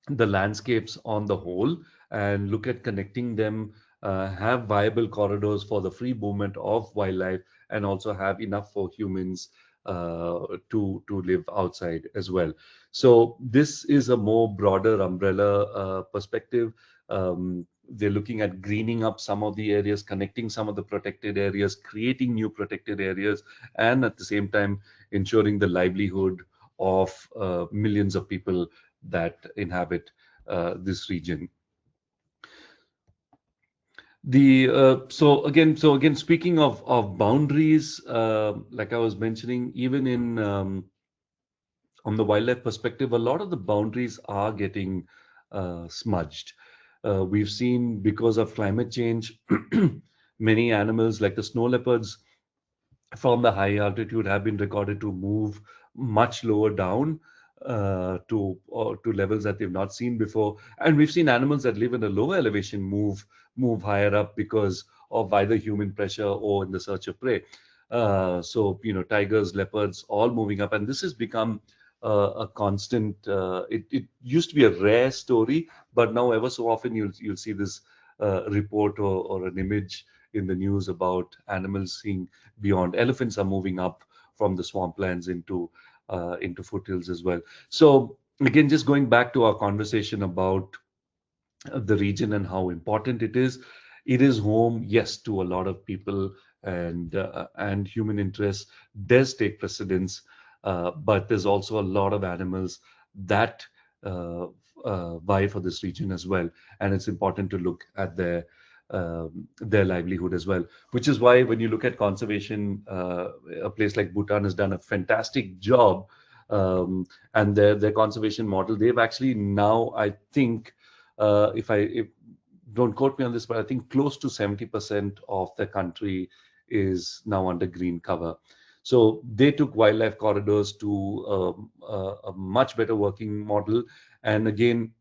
the landscapes on the whole and look at connecting them, have viable corridors for the free movement of wildlife, and also have enough for humans to live outside as well. So this is a more broader umbrella perspective. They're looking at greening up some of the areas, connecting some of the protected areas, creating new protected areas, and at the same time ensuring the livelihood of millions of people that inhabit this region. So again, speaking of boundaries, like I was mentioning, even in on the wildlife perspective, a lot of the boundaries are getting smudged. We've seen, because of climate change, many animals like the snow leopards from the high altitude have been recorded to move much lower down to levels that they've not seen before. And we've seen animals that live in a lower elevation move higher up because of either human pressure or in the search of prey. So tigers, leopards, all moving up, and this has become a constant. It used to be a rare story, but now ever so often you'll see this report or an image in the news about animals seeing beyond. Elephants are moving up from the swamplands into foothills as well. So again, just going back to our conversation about the region and how important it is. It is home, yes, to a lot of people, and human interest does take precedence. But there's also a lot of animals that uh, vie for this region as well, and it's important to look at their livelihood as well. Which is why when you look at conservation, a place like Bhutan has done a fantastic job, and their conservation model. They've actually now, I think, if don't quote me on this, but I think close to 70% of the country is now under green cover. So they took wildlife corridors to a much better working model, and again,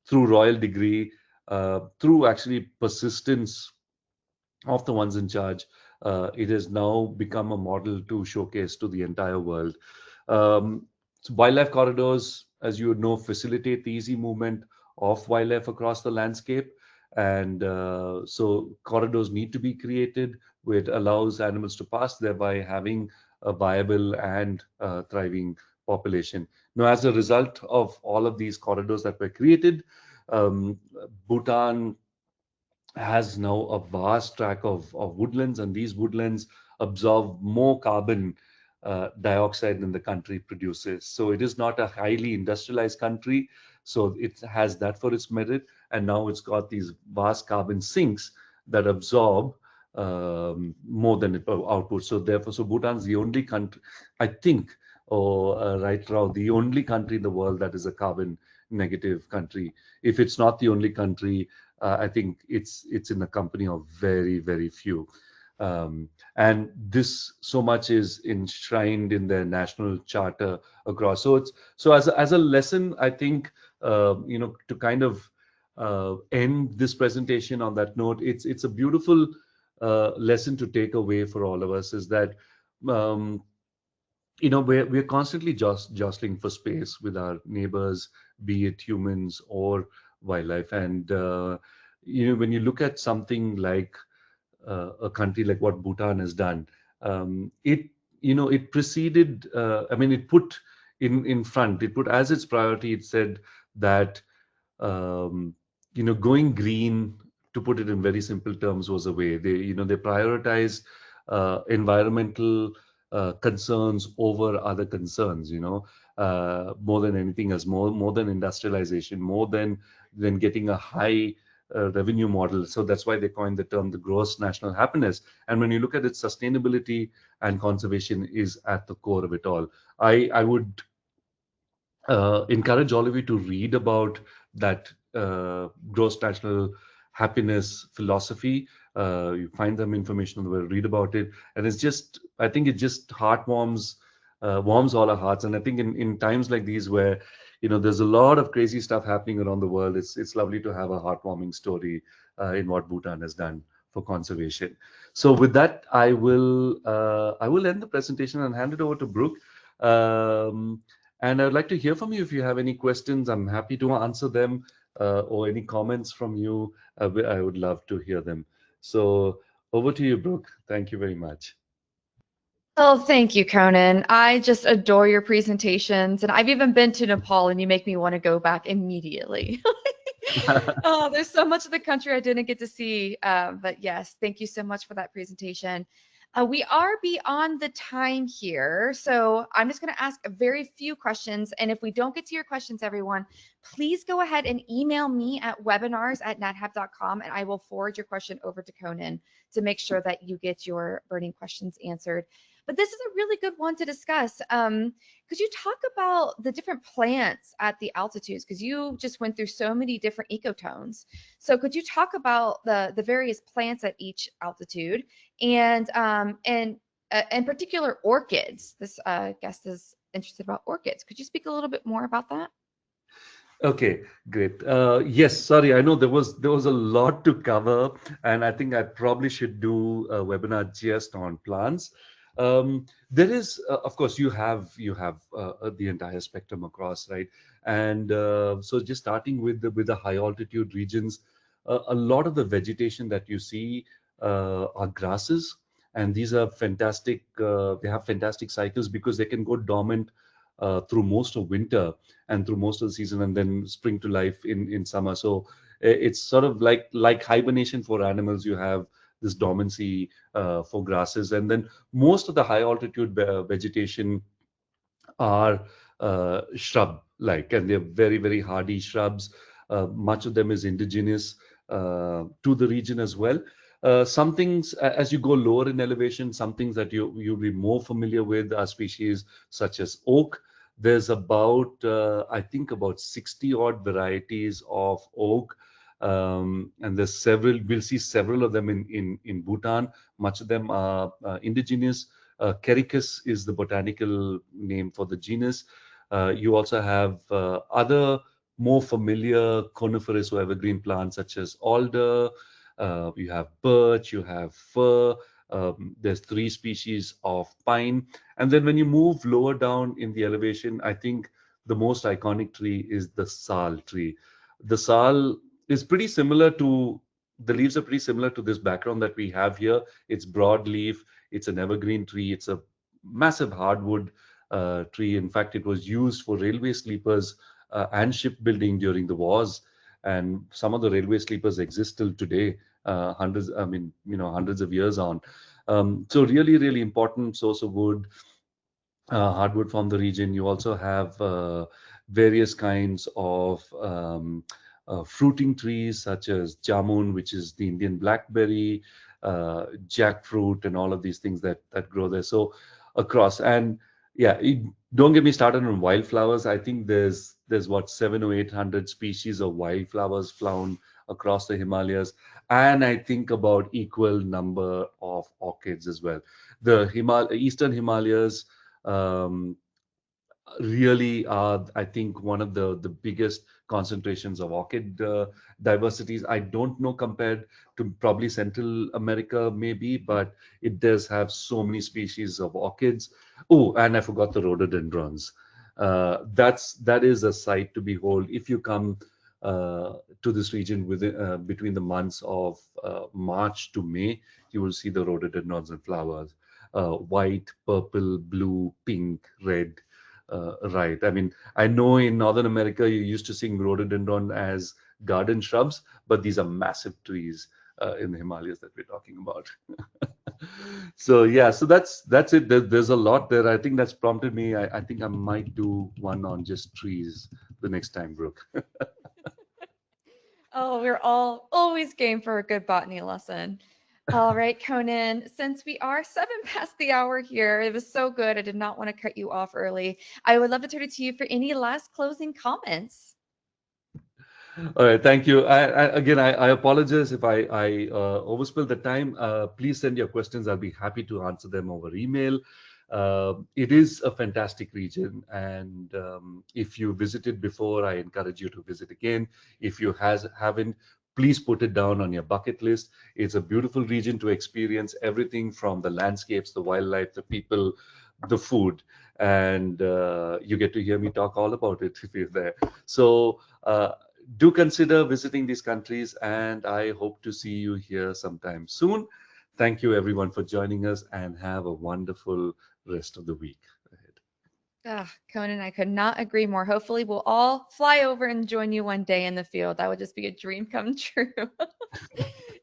through royal degree, through actually persistence of the ones in charge, it has now become a model to showcase to the entire world. So wildlife corridors, as you would know, facilitate the easy movement of wildlife across the landscape. And so corridors need to be created, which allows animals to pass, thereby having a viable and thriving population. Now, as a result of all of these corridors that were created, um, Bhutan has now a vast tract of woodlands, and these woodlands absorb more carbon dioxide than the country produces. So it is not a highly industrialized country. So it has that for its merit. And now it's got these vast carbon sinks that absorb more than it outputs. So therefore, so Bhutan's the only country, I think, or right now, the only country in the world that is a carbon negative country. If it's not the only country, I think it's in the company of very, very few. And this so much is enshrined in their national charter across. So it's so as a lesson, I think to kind of end this presentation on that note, it's a beautiful lesson to take away for all of us is that um, we're constantly just jostling for space with our neighbors, be it humans or wildlife. And when you look at something like a country like what Bhutan has done, it preceded. I mean, it put in front. It put as its priority. It said that um, going green, to put it in very simple terms, was a way. They prioritize environmental concerns over other concerns. More than anything else, more than industrialization, more than getting a high revenue model. So that's why they coined the term the gross national happiness. And when you look at it, sustainability and conservation is at the core of it all. I would encourage all of you to read about that gross national happiness philosophy. You find some information on the web, read about it, and I think it just warms all our hearts. And I think in times like these where there's a lot of crazy stuff happening around the world, it's lovely to have a heartwarming story in what Bhutan has done for conservation. So with that, I will end the presentation and hand it over to Brooke. Um, and I'd like to hear from you if you have any questions. I'm happy to answer them, or any comments from you. I would love to hear them. So over to you, Brooke. Thank you very much. Oh, thank you, Conan. I just adore your presentations, and I've even been to Nepal, and you make me want to go back immediately. Oh, there's so much of the country I didn't get to see. But yes, thank you so much for that presentation. We are beyond the time here, so I'm just going to ask a very few questions. And if we don't get to your questions, everyone, please go ahead and email me at webinars@nathab.com, and I will forward your question over to Conan to make sure that you get your burning questions answered. But this is a really good one to discuss. Could you talk about the different plants at the altitudes? Because you just went through so many different ecotones. So could you talk about the various plants at each altitude and in particular orchids? This guest is interested about orchids. Could you speak a little bit more about that? Okay, great. Yes, sorry, I know there was a lot to cover, and I think I probably should do a webinar just on plants. There is, of course, you have the entire spectrum across, right? And so just starting with the high altitude regions, a lot of the vegetation that you see are grasses, and these are fantastic. They have fantastic cycles because they can go dormant through most of winter and through most of the season, and then spring to life in summer. So it's sort of like hibernation for animals. You have this dormancy for grasses, and then most of the high altitude vegetation are shrub like, and they're very, very hardy shrubs. Much of them is indigenous to the region as well. Some things, as you go lower in elevation, some things that you'll be more familiar with are species such as oak. There's I think about 60 odd varieties of oak. And we'll see several of them in Bhutan. Much of them are indigenous. Kericus is the botanical name for the genus. You also have other more familiar coniferous or evergreen plants such as alder. You have birch, you have fir. There's three species of pine. And then when you move lower down in the elevation, I think the most iconic tree is the sal tree. The sal is pretty similar to, the leaves are pretty similar to this background that we have here. It's broadleaf, it's an evergreen tree, it's a massive hardwood tree. In fact, it was used for railway sleepers and shipbuilding during the wars. And some of the railway sleepers exist till today, hundreds of years on. So really, really important source of wood, hardwood from the region. You also have various kinds of fruiting trees such as jamun, which is the Indian blackberry, jackfruit, and all of these things that grow there. So across, and yeah, don't get me started on wildflowers. I think there's what 700 or 800 species of wildflowers found across the Himalayas, and I think about equal number of orchids as well. The Eastern Himalayas um, really are, I think, one of the biggest concentrations of orchid diversities. I don't know compared to probably Central America, maybe, but it does have so many species of orchids. Oh, and I forgot the rhododendrons. That is a sight to behold if you come to this region within between the months of March to May. You will see the rhododendrons and flowers, white, purple, blue, pink, red. Right. I mean, I know in Northern America you used to sing rhododendron as garden shrubs, but these are massive trees in the Himalayas that we're talking about. So yeah, so that's it. There's a lot there. I think that's prompted me. I think I might do one on just trees the next time, Brooke. Oh, we're all always game for a good botany lesson. All right, Conan, since we are seven past the hour here, it was so good. I did not want to cut you off early. I would love to turn it to you for any last closing comments. All right, thank you. I apologize if I overspilled the time. Please send your questions. I'll be happy to answer them over email. It is a fantastic region, and if you visited before, I encourage you to visit again. If you haven't, please put it down on your bucket list. It's a beautiful region to experience everything from the landscapes, the wildlife, the people, the food, and you get to hear me talk all about it if you're there. So. Do consider visiting these countries, and I hope to see you here sometime soon. Thank you, everyone, for joining us, and have a wonderful rest of the week ahead. Ah, Conan, I could not agree more. Hopefully, we'll all fly over and join you one day in the field. That would just be a dream come true.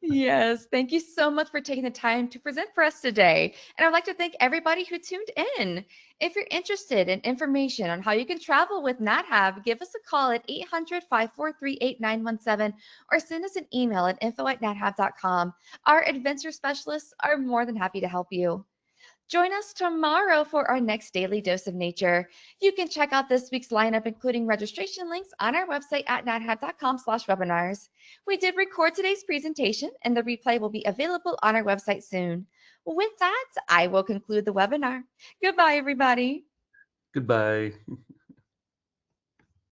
Yes, thank you so much for taking the time to present for us today. And I'd like to thank everybody who tuned in. If you're interested in information on how you can travel with NatHab, give us a call at 800-543-8917 or send us an email at info@nathab.com. Our adventure specialists are more than happy to help you. Join us tomorrow for our next daily dose of nature. You can check out this week's lineup, including registration links, on our website at nathab.com/webinars. We did record today's presentation, and the replay will be available on our website soon. With that, I will conclude the webinar. Goodbye, everybody. Goodbye.